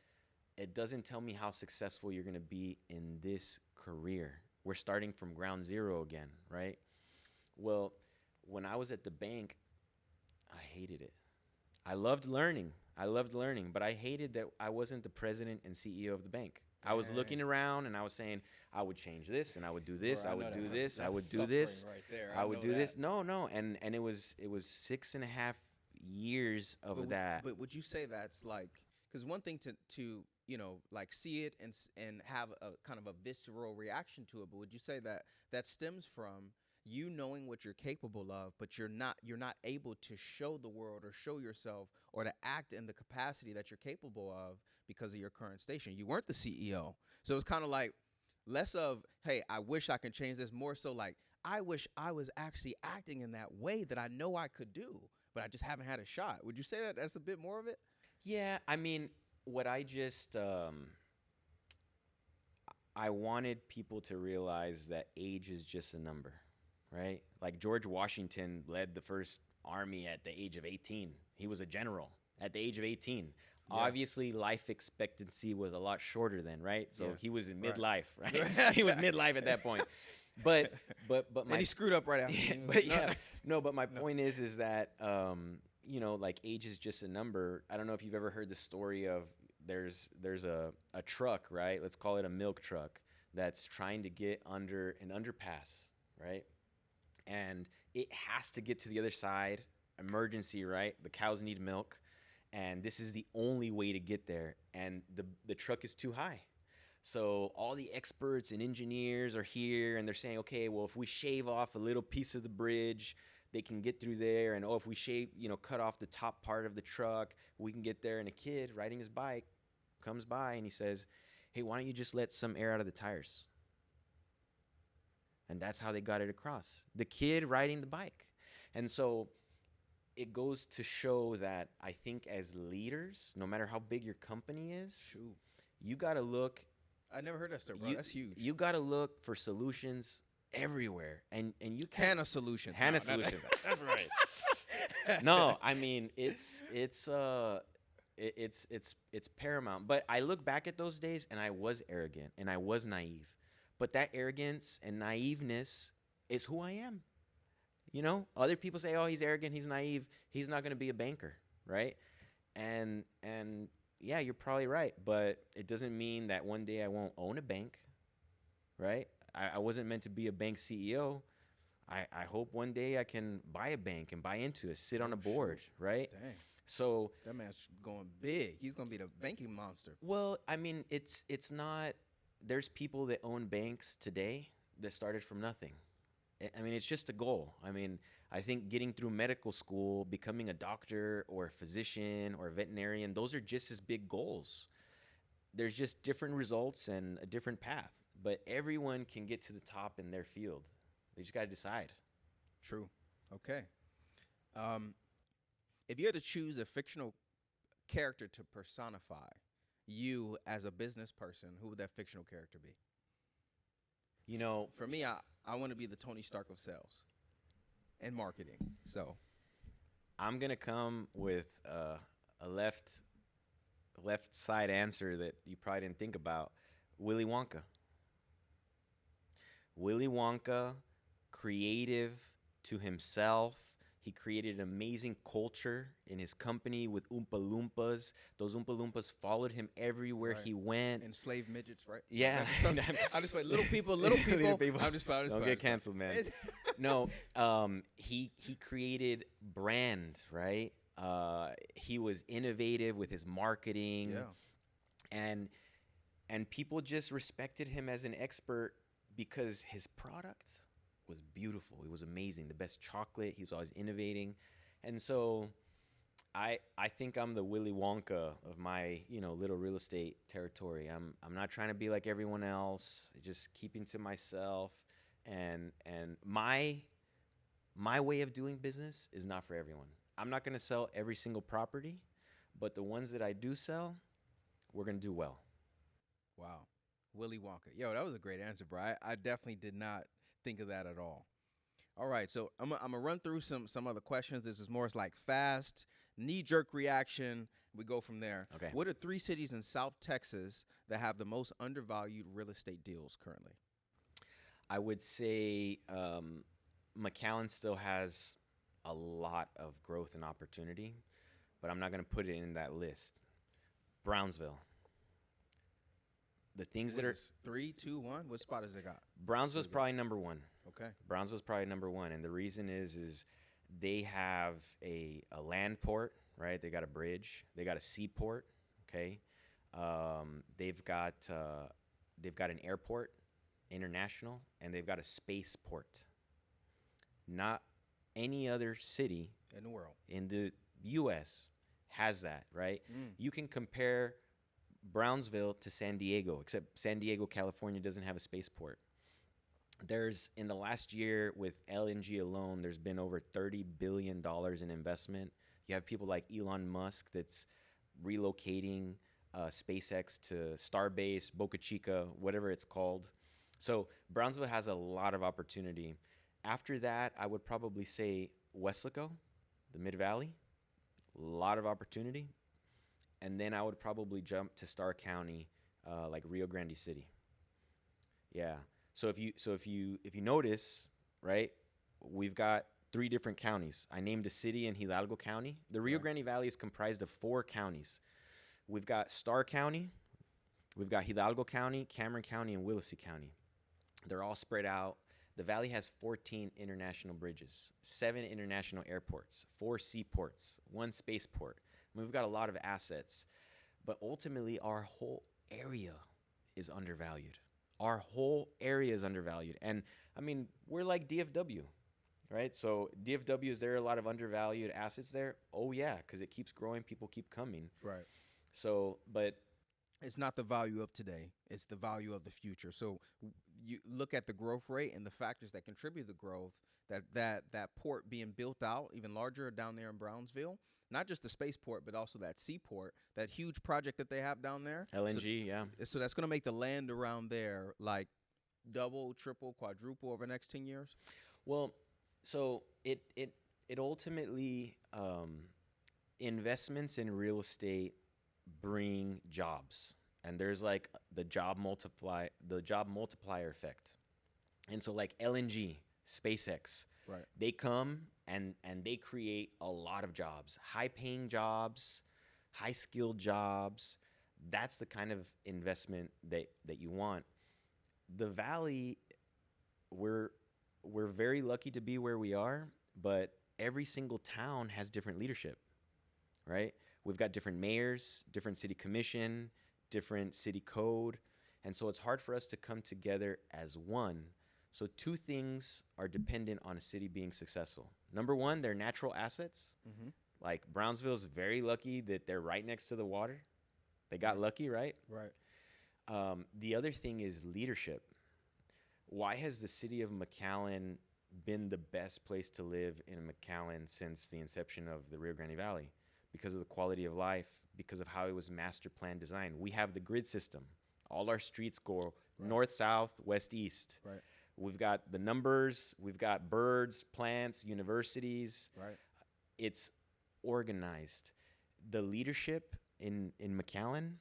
it doesn't tell me how successful you're going to be in this career. We're starting from ground zero again, right? Well, when I was at the bank, I hated it. I loved learning, but I hated that I wasn't the president and CEO of the bank. I was looking around and I was saying, I would change this and I would do this, I would do this, I would do this, I would do this. No. And it was 6.5 years of that. But would you say that's like, because one thing to like see it and have a kind of a visceral reaction to it, but would you say that stems from you knowing what you're capable of, but you're not able to show the world or show yourself or to act in the capacity that you're capable of because of your current station? You weren't the CEO. So it's kind of like less of, hey, I wish I can change this, more so like, I wish I was actually acting in that way that I know I could do, but I just haven't had a shot. Would you say that that's a bit more of it? Yeah, I mean, what I just, I wanted people to realize that age is just a number, right? Like George Washington led the first army at the age of 18. He was a general at the age of 18. Yeah. Obviously, life expectancy was a lot shorter then, right? So he was in midlife, right? He was midlife at that point. But my, and he screwed up right after. But my point is that like age is just a number. I don't know if you've ever heard the story of there's a truck, right? Let's call it a milk truck that's trying to get under an underpass, right? And it has to get to the other side, emergency, right? The cows need milk, and this is the only way to get there, and the truck is too high. So all the experts and engineers are here, and they're saying, okay, well, if we shave off a little piece of the bridge, they can get through there, and if we cut off the top part of the truck, we can get there. And a kid riding his bike comes by, and he says, hey, why don't you just let some air out of the tires? And that's how they got it across. The kid riding the bike. And so it goes to show that I think as leaders, no matter how big your company is, Shoot. you got to look. I never heard that story, bro. That's huge. You got to look for solutions everywhere. And you can't. Hanna Solutions. Hanna Solutions. That's right. No, I mean, it's paramount. But I look back at those days and I was arrogant and I was naive. But that arrogance and naiveness is who I am. You know, other people say, "Oh, he's arrogant, he's naive, he's not going to be a banker," right? And yeah, you're probably right, but it doesn't mean that one day I won't own a bank, right? I wasn't meant to be a bank CEO. I hope one day I can buy a bank and buy into it, sit on a board, right? Dang. So That man's going big. He's going to be the banking monster. well, I mean, it's not. There's people that own banks today that started from nothing. I mean, it's just a goal. I mean, I think getting through medical school, becoming a doctor or a physician or a veterinarian, those are just as big goals. There's just different results and a different path. But everyone can get to the top in their field. They just got to decide. True. Okay. If you had to choose a fictional character to personify you as a business person, who would that fictional character be? You know, For me, I want to be the Tony Stark of sales and marketing. So I'm going to come with a left side answer that you probably didn't think about. Willy Wonka. Willy Wonka, creative to himself. He created an amazing culture in his company with Oompa Loompas. Those Oompa Loompas followed him everywhere Right. he went. enslaved midgets, right? Yeah. I just play little people, little people. Little people. I'm just playing. Don't get canceled, man. No, he created brand, right? He was innovative with his marketing. Yeah. And people just respected him as an expert because his product was beautiful. It was amazing. The best chocolate. He was always innovating. And so I think I'm the Willy Wonka of my, little real estate territory. I'm not trying to be like everyone else, just keeping to myself. And my way of doing business is not for everyone. I'm not going to sell every single property, but the ones that I do sell, we're going to do well. Wow. Willy Wonka. Yo, that was a great answer, bro. I definitely did not think of that at all. All right, so I'm gonna run through some other questions. This is more like fast, knee-jerk reaction. We go from there. Okay. What are 3 cities in South Texas that have the most undervalued real estate deals currently? I would say McAllen still has a lot of growth and opportunity, but I'm not going to put it in that list. Brownsville. The things that are 3, 2, 1. What spot has it got? Brownsville's probably number 1. Okay. Brownsville's probably number 1, and the reason is they have a land port, right? They got a bridge. They got a seaport. Okay. They've got an airport, international, and they've got a spaceport. Not any other city In the world. in the U.S. has that, right? Mm. You can compare Brownsville to San Diego, except San Diego, California doesn't have a spaceport. There's, in the last year with LNG alone, there's been over $30 billion in investment. You have people like Elon Musk that's relocating SpaceX to Starbase, Boca Chica, whatever it's called. So Brownsville has a lot of opportunity. After that, I would probably say Weslaco, the Mid-Valley, a lot of opportunity. And then I would probably jump to Starr County, like Rio Grande City. Yeah. So if you notice, right, we've got 3 different counties. I named a city in Hidalgo County. The Rio Grande Valley is comprised of 4 counties. We've got Starr County, we've got Hidalgo County, Cameron County, and Willacy County. They're all spread out. The valley has 14 international bridges, 7 international airports, 4 seaports, 1 spaceport. I mean, we've got a lot of assets, but ultimately our whole area is undervalued. Our whole area is undervalued. And I mean, we're like DFW, right? So DFW, is there a lot of undervalued assets there? Oh yeah, because it keeps growing, people keep coming. Right. So, but it's not the value of today, it's the value of the future. So you look at the growth rate and the factors that contribute to growth, that port being built out even larger down there in Brownsville, not just the spaceport, but also that seaport, that huge project that they have down there. LNG, yeah. So that's going to make the land around there like double, triple, quadruple over the next 10 years. Well, so it ultimately, investments in real estate bring jobs, and there's like the job multiplier effect. And so like LNG, SpaceX, Right. they come and they create a lot of jobs, high paying jobs, high skilled jobs. That's the kind of investment that you want. The Valley, we're very lucky to be where we are, but every single town has different leadership, right? We've got different mayors, different city commission, different city code. And so it's hard for us to come together as one. So two things are dependent on a city being successful. Number one, their natural assets. Mm-hmm. Like Brownsville is very lucky that they're right next to the water. They got lucky, right? Right. The other thing is leadership. Why has the city of McAllen been the best place to live in McAllen since the inception of the Rio Grande Valley? Because of the quality of life, because of how it was master plan designed. We have the grid system. All our streets go north, south, west, east. Right. We've got the numbers. We've got birds, plants, universities. Right. It's organized. The leadership in McAllen,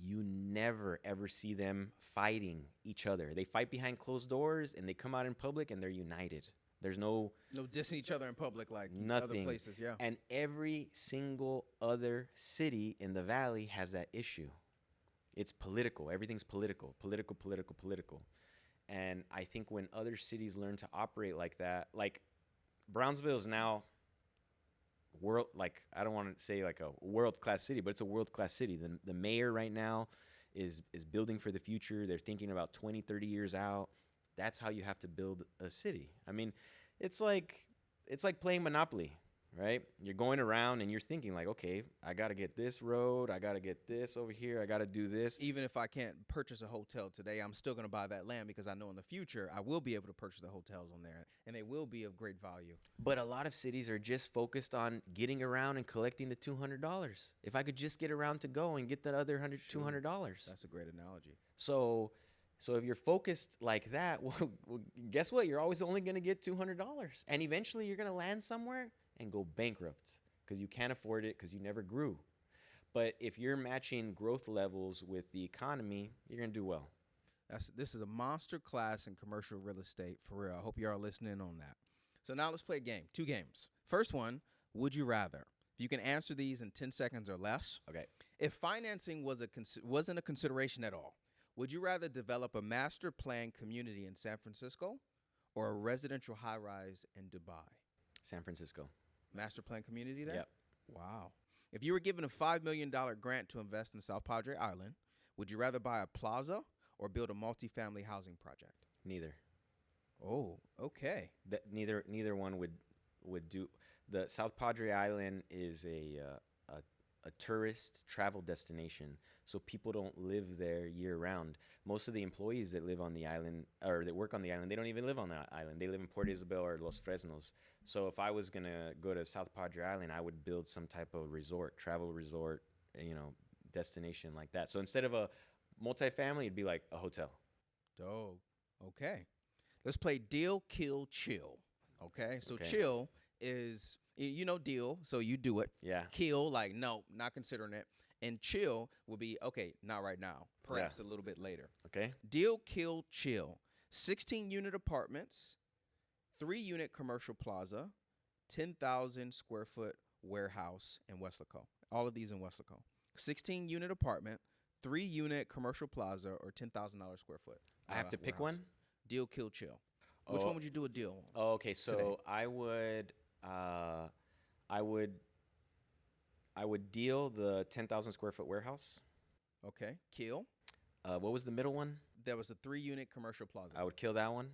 you never, ever see them fighting each other. They fight behind closed doors, and they come out in public, and they're united. There's no dissing each other in public like nothing. other places. Yeah. And every single other city in the Valley has that issue. It's political. Everything's political. And I think when other cities learn to operate like that, like Brownsville is now I don't want to say like a world-class city, but it's a world-class city. The mayor right now is building for the future. They're thinking about 20, 30 years out. That's how you have to build a city. I mean, it's like playing Monopoly, right? You're going around and you're thinking like, okay, I got to get this road. I got to get this over here. I got to do this. Even if I can't purchase a hotel today, I'm still going to buy that land because I know in the future I will be able to purchase the hotels on there, and they will be of great value. But a lot of cities are just focused on getting around and collecting the $200. If I could just get around to go and get that other $200. That's a great analogy. So if you're focused like that, well, guess what? You're always only going to get $200. And eventually you're going to land somewhere and go bankrupt because you can't afford it because you never grew. But if you're matching growth levels with the economy, you're going to do well. This is a monster class in commercial real estate, for real. I hope you are listening on that. So now let's play a game. 2 games. First one, would you rather? You can answer these in 10 seconds or less. Okay. If financing wasn't a consideration at all, would you rather develop a master plan community in San Francisco or a residential high-rise in Dubai? San Francisco. Master plan community there? Yep. Wow. If you were given a $5 million grant to invest in South Padre Island, would you rather buy a plaza or build a multifamily housing project? Neither. Oh, okay. Neither one would do. The South Padre Island is a tourist travel destination, so people don't live there year round. Most of the employees that live on the island or that work on the island, they don't even live on the island. They live in Port Isabel or Los Fresnos. So if I was gonna go to South Padre Island, I would build some type of travel resort, destination like that. So instead of a multifamily, it'd be like a hotel. Dope. Okay. Let's play Deal, Kill, Chill. Okay. So Okay. chill is, deal, so you do it. Yeah. Kill, like, no, not considering it. And chill will be, okay, not right now, perhaps a little bit later. Okay. Deal, Kill, Chill. 16-unit apartments, 3-unit commercial plaza, 10,000 square foot warehouse in Weslaco. All of these in Weslaco. 16-unit apartment, 3-unit commercial plaza, or $10,000 square foot. I have to pick warehouse. one? Deal, kill, chill. Which one would you do a deal on? Oh, okay. So today? I would deal the 10,000 square foot warehouse. Okay. Kill. What was the middle one? There was a 3-unit commercial plaza. I would kill that one,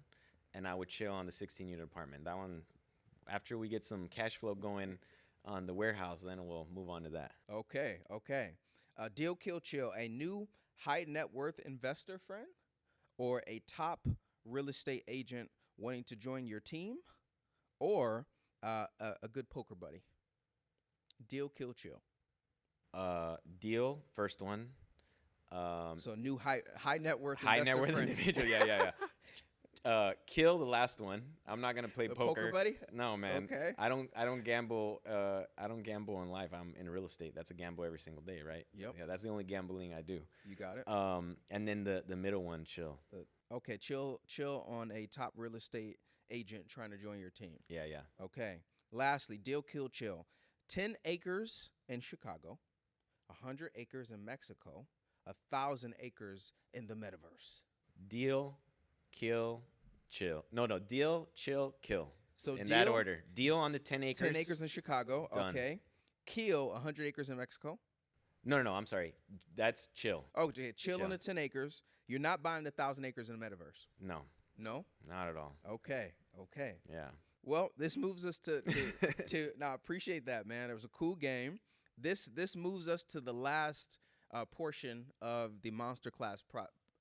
and I would chill on the 16-unit apartment. That one, after we get some cash flow going on the warehouse, then we'll move on to that. Okay. Deal, kill, chill. A new high net worth investor friend or a top real estate agent wanting to join your team, or a good poker buddy. Deal, kill, chill. Deal, first one. So new high net worth High net investor worth friend. individual. Yeah. Kill the last one. I'm not gonna play The poker. poker buddy? No, man. Okay. I don't gamble. I don't gamble in life. I'm in real estate. That's a gamble every single day, right? Yep. Yeah, that's the only gambling I do. You got it. And then the middle one, chill. Okay, chill on a top real estate agent trying to join your team. Yeah. Okay. Lastly, deal, kill, chill. 10 acres in Chicago, 100 acres in Mexico, 1,000 acres in the metaverse. Deal, kill, chill. No. Deal, chill, kill. So in deal, that order. Deal on the 10 acres. 10 acres in Chicago. Done. Okay. Kill 100 acres in Mexico. No. I'm sorry. That's chill. Oh, okay. Chill on the 10 acres. You're not buying the 1,000 acres in the metaverse. No, No? not at all. Okay. Yeah. Well, this moves us to now. I appreciate that, man. It was a cool game. This moves us to the last portion of the MonsterClass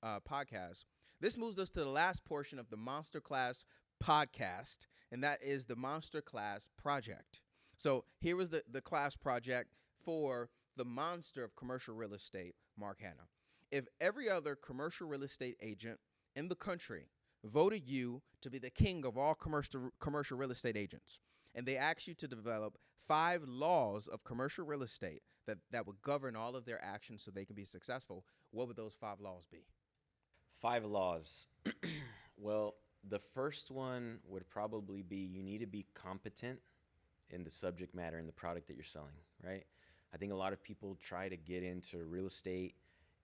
podcast. This moves us to the last portion of the MonsterClass podcast, and that is the MonsterClass project. So here was the class project for the monster of commercial real estate, Mark Hanna. If every other commercial real estate agent in the country voted you to be the king of all commercial real estate agents, and they asked you to develop 5 laws of commercial real estate that would govern all of their actions so they can be successful, what would those 5 laws be? 5 laws. Well, the first one would probably be you need to be competent in the subject matter and the product that you're selling, right? I think a lot of people try to get into real estate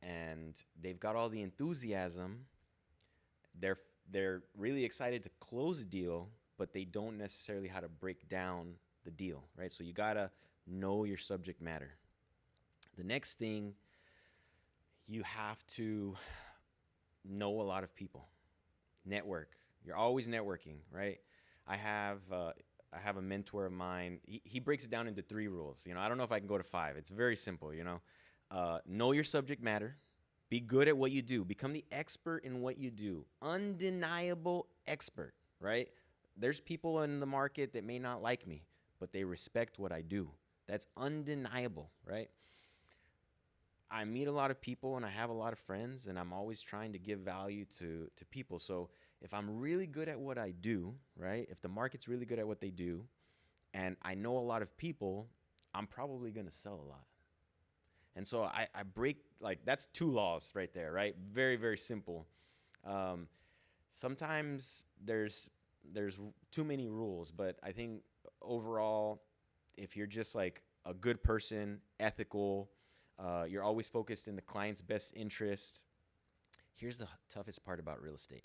and they've got all the enthusiasm. They're really excited to close a deal, but they don't necessarily how to break down the deal, right? So you gotta know your subject matter. The next thing, you have to know a lot of people. Network. You're always networking, right? I have a mentor of mine. He breaks it down into 3 rules. I don't know if I can go to 5. It's very simple. Know your subject matter. Be good at what you do. Become the expert in what you do. Undeniable expert, right? There's people in the market that may not like me, but they respect what I do. That's undeniable, right? I meet a lot of people and I have a lot of friends, and I'm always trying to give value to people. So if I'm really good at what I do, right? If the market's really good at what they do, and I know a lot of people, I'm probably going to sell a lot. And so I break, that's 2 laws right there, right? Very, very simple. Sometimes there's too many rules, but I think overall, if you're just like a good person, ethical, you're always focused in the client's best interest. Here's the toughest part about real estate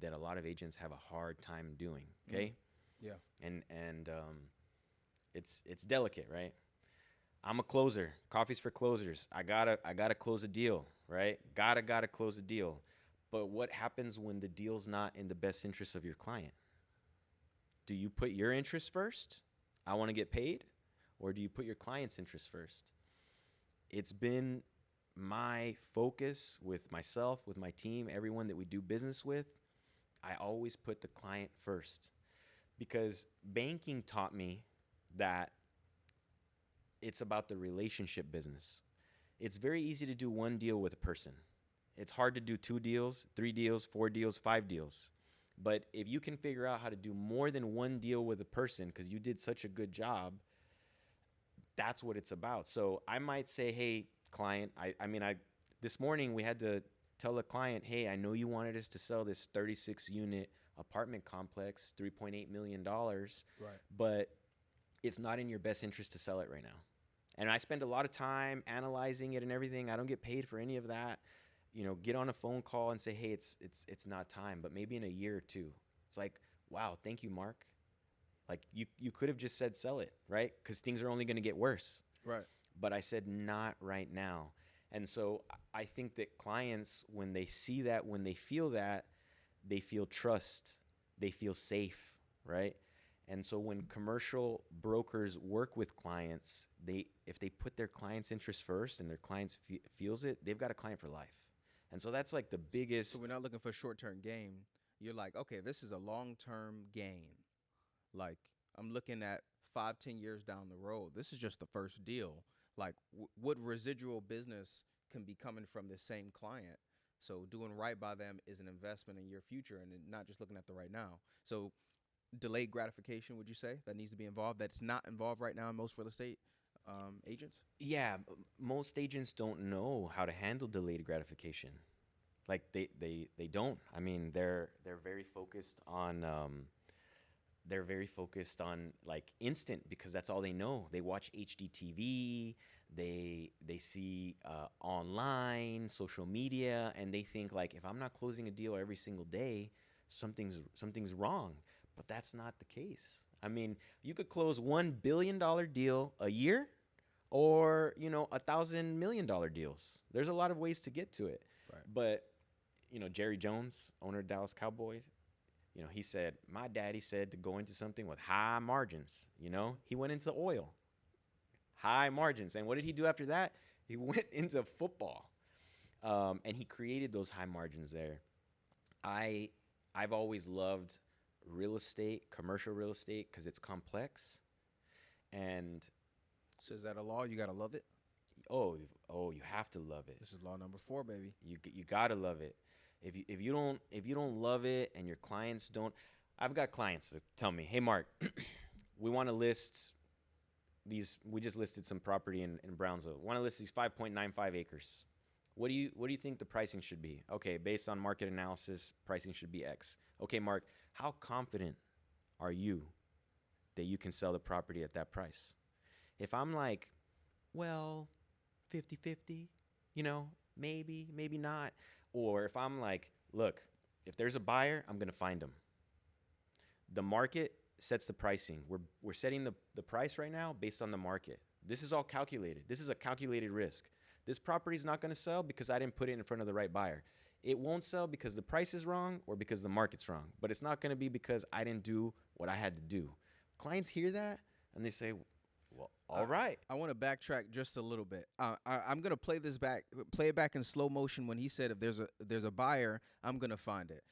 that a lot of agents have a hard time doing, okay? Yeah. And it's delicate, right? I'm a closer. Coffee's for closers. I gotta close a deal, right? Gotta close a deal. But what happens when the deal's not in the best interest of your client? Do you put your interest first? I want to get paid, or do you put your client's interest first? It's been my focus with myself, with my team, everyone that we do business with. I always put the client first, because banking taught me that it's about the relationship business. It's very easy to do 1 deal with a person. It's hard to do 2 deals, 3 deals, 4 deals, 5 deals. But if you can figure out how to do more than 1 deal with a person because you did such a good job, that's what it's about. So I might say, hey, client, this morning we had to tell a client, hey, I know you wanted us to sell this 36-unit apartment complex, $3.8 million, Right. but it's not in your best interest to sell it right now. And I spend a lot of time analyzing it and everything. I don't get paid for any of that. Get on a phone call and say, hey, it's not time, but maybe in a year or 2. It's like, wow, thank you, Mark. Like you could have just said sell it, right? Because things are only going to get worse. Right. But I said not right now. And so I think that clients, when they see that, when they feel that, they feel trust, they feel safe, right? And so when commercial brokers work with clients, if they put their client's interest first and their clients feels it, they've got a client for life. And so that's like the biggest. So we're not looking for short-term gain. You're like, okay, this is a long-term gain. Like, I'm looking at 5-10 years down the road. This is just the first deal. Like, what residual business can be coming from this same client? So doing right by them is an investment in your future and not just looking at the right now. So delayed gratification, would you say, that needs to be involved, that's not involved right now in most real estate agents? Yeah, most agents don't know how to handle delayed gratification. Like they don't. I mean, they're very focused on like instant, because that's all they know. They watch HDTV, they see online, social media, and they think like, if I'm not closing a deal every single day, something's wrong. But that's not the case. I mean, you could close $1 billion deal a year, or $1,000 million deals. There's a lot of ways to get to it. Right. But Jerry Jones, owner of Dallas Cowboys, he said, my daddy said to go into something with high margins. He went into oil, high margins. And what did he do after that? He went into football, and he created those high margins there. I've always loved real estate, commercial real estate, because it's complex. And so is that a law? You got to love it? Oh, you have to love it. This is law number 4, baby. You got to love it. If you don't love it, and your clients don't. I've got clients that tell me, hey, Mark, we want to list these. We just listed some property in Brownsville. Want to list these 5.95 acres. What do you think the pricing should be? Okay, based on market analysis, pricing should be X. Okay, Mark, how confident are you that you can sell the property at that price? If I'm like, well, 50-50, maybe, maybe not. Or if I'm like, look, if there's a buyer, I'm going to find them. The market sets the pricing. We're setting the price right now based on the market. This is all calculated. This is a calculated risk. This property is not going to sell because I didn't put it in front of the right buyer. It won't sell because the price is wrong or because the market's wrong. But it's not going to be because I didn't do what I had to do. Clients hear that and they say, well, all right. I want to backtrack just a little bit. I'm going to play it back in slow motion when he said, if there's a buyer, I'm going to find it.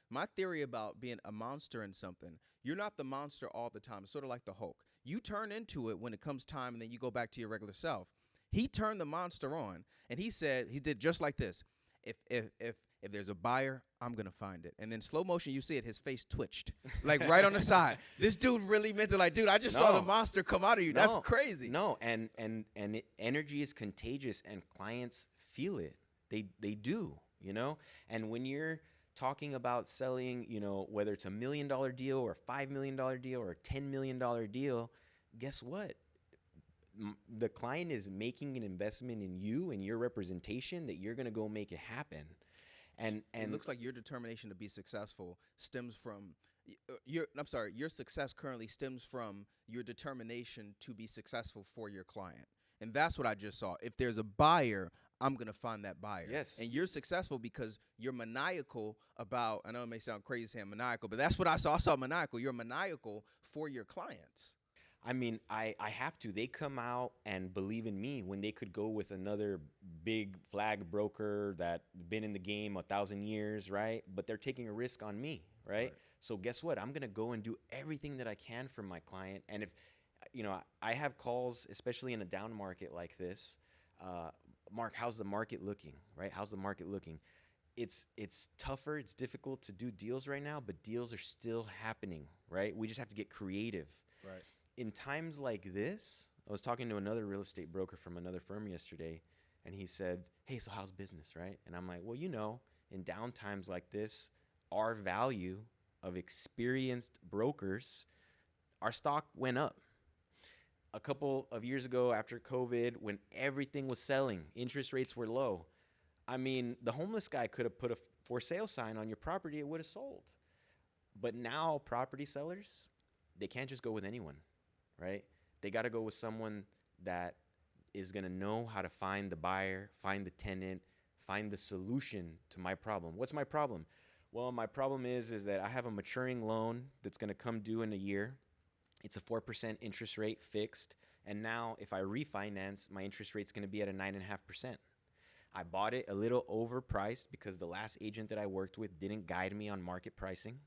My theory about being a monster in something, you're not the monster all the time. It's sort of like the Hulk. You turn into it when it comes time, and then you go back to your regular self. He turned the monster on, and he said, he did just like this. If there's a buyer, I'm going to find it. And then slow motion, you see it, his face twitched, like right on the side. This dude really meant to, like, dude, I just saw the monster come out of you. That's crazy. No, and energy is contagious, and clients feel it. They do, And when you're talking about selling, whether it's $1 million deal or a $5 million deal or a $10 million deal, guess what? The client is making an investment in you and your representation that you're going to go make it happen. And it looks like your determination to be successful stems from your success currently stems from your determination to be successful for your client. And that's what I just saw. If there's a buyer, I'm going to find that buyer. Yes. And you're successful because you're maniacal about, I know it may sound crazy saying maniacal, but that's what I saw. I saw maniacal. You're maniacal for your clients. I mean, I have to. They come out and believe in me when they could go with another big flag broker that been in the game 1,000 years, right? But they're taking a risk on me, right? So guess what? I'm going to go and do everything that I can for my client. And if, I have calls, especially in a down market like this, Mark, how's the market looking, right? How's the market looking? It's tougher. It's difficult to do deals right now, but deals are still happening, right? We just have to get creative. Right. In times like this, I was talking to another real estate broker from another firm yesterday, and he said, hey, so how's business, right? And I'm like, well, in down times like this, our value of experienced brokers, our stock went up. A couple of years ago after COVID, when everything was selling, interest rates were low. I mean, the homeless guy could have put a for sale sign on your property, it would have sold. But now property sellers, they can't just go with anyone. Right? They got to go with someone that is going to know how to find the buyer, find the tenant, find the solution to my problem. What's my problem? Well, my problem is that I have a maturing loan that's going to come due in a year. It's a 4% interest rate fixed. And now if I refinance, my interest rate's going to be at a 9.5%. I bought it a little overpriced because the last agent that I worked with didn't guide me on market pricing.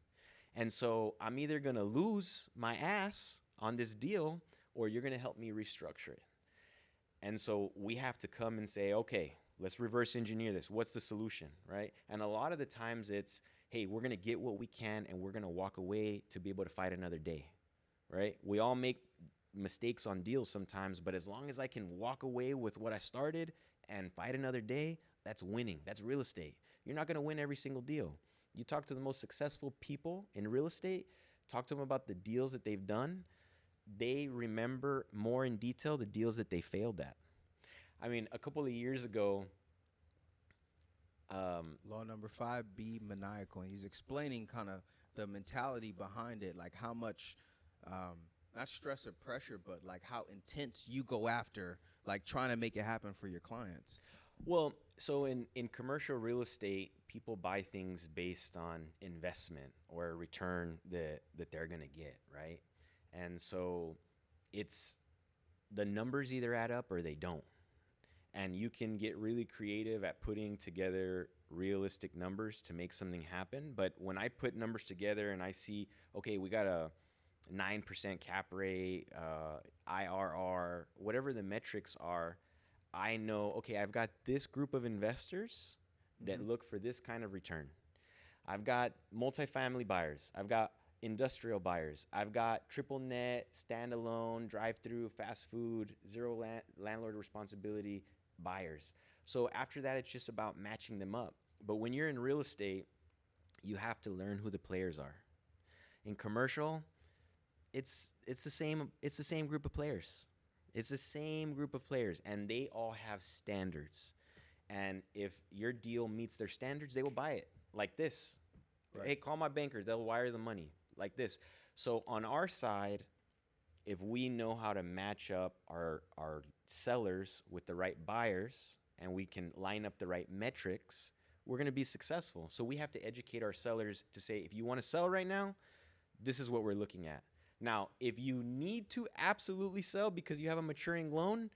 And so I'm either going to lose my ass on this deal or you're going to help me restructure it. And so we have to come and say, okay, let's reverse engineer this. What's the solution, right? And a lot of the times it's, hey, we're going to get what we can and we're going to walk away to be able to fight another day, right? We all make mistakes on deals sometimes, but as long as I can walk away with what I started and fight another day, that's winning. That's real estate. You're not going to win every single deal. You talk to the most successful people in real estate, talk to them about the deals that they've done. They remember more in detail the deals that they failed at. I mean, a couple of years ago, Law number 5, be maniacal. And he's explaining kind of the mentality behind it, like how much, not stress or pressure, but like how intense you go after, like trying to make it happen for your clients. well, so in commercial real estate, people buy things based on investment or a return that they're going to get, right? And so it's the numbers either add up or they don't. And you can get really creative at putting together realistic numbers to make something happen. But when I put numbers together and I see, okay, we got a 9% cap rate, IRR, whatever the metrics are, I know, okay, I've got this group of investors that look for this kind of return. I've got multifamily buyers. I've got industrial buyers. I've got triple net, standalone, drive-through, fast food, zero landlord responsibility buyers. So after that, it's just about matching them up. But when you're in real estate, you have to learn who the players are. In commercial, it's the same group of players. It's the same group of players, and they all have standards. And if your deal meets their standards, they will buy it like this. Right. Hey, call my banker. They'll wire the money like this. So on our side, if we know how to match up our sellers with the right buyers and we can line up the right metrics, we're going to be successful. So we have to educate our sellers to say, if you want to sell right now, this is what we're looking at. Now, if you need to absolutely sell because you have a maturing loan,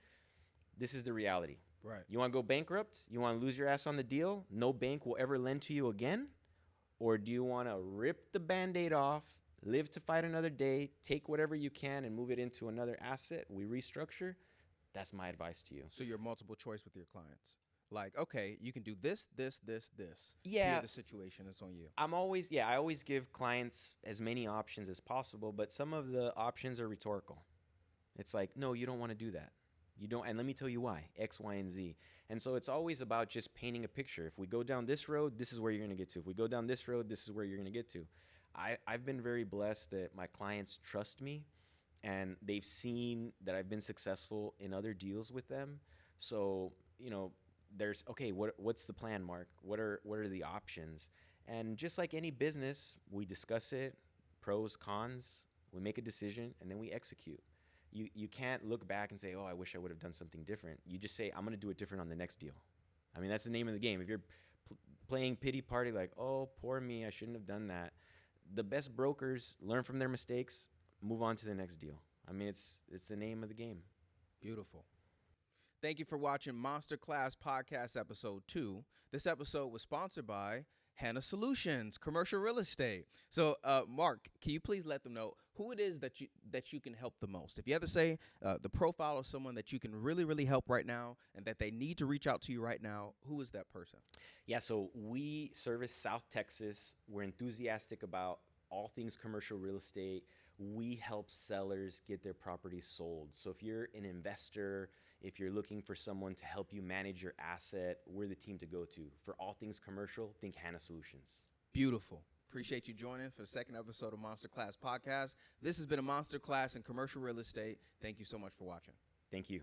this is the reality. Right. You want to go bankrupt? You want to lose your ass on the deal? No bank will ever lend to you again? Or do you want to rip the Band-Aid off, live to fight another day, take whatever you can and move it into another asset? We restructure. That's my advice to you. So you're multiple choice with your clients. Like, okay, you can do this. Yeah. Here the situation is on you. I always give clients as many options as possible, but some of the options are rhetorical. It's like, no, you don't want to do that. You don't, and let me tell you why, X, Y, and Z. And so it's always about just painting a picture. If we go down this road, this is where you're going to get to. If we go down this road, this is where you're going to get to. I've been very blessed that my clients trust me and they've seen that I've been successful in other deals with them. So, there's, okay, what's the plan, Mark? What are the options? And just like any business, we discuss it, pros, cons, we make a decision, and then we execute. You can't look back and say, oh, I wish I would have done something different. You just say, I'm going to do it different on the next deal. I mean, that's the name of the game. If you're playing pity party like, oh, poor me, I shouldn't have done that. The best brokers learn from their mistakes, move on to the next deal. I mean, it's the name of the game. Beautiful. Thank you for watching MonsterClass Podcast Episode 2. This episode was sponsored by Hanna Solutions, commercial real estate. So, Mark, can you please let them know who it is that you can help the most? If you had to say the profile of someone that you can really, really help right now and that they need to reach out to you right now, who is that person? Yeah, so we service South Texas. We're enthusiastic about all things commercial real estate. We help sellers get their properties sold. So if you're an investor, if you're looking for someone to help you manage your asset, we're the team to go to. For all things commercial, think Hanna Solutions. Beautiful. Appreciate you joining for the second episode of MonsterClass Podcast. This has been a Monster Class in commercial real estate. Thank you so much for watching. Thank you.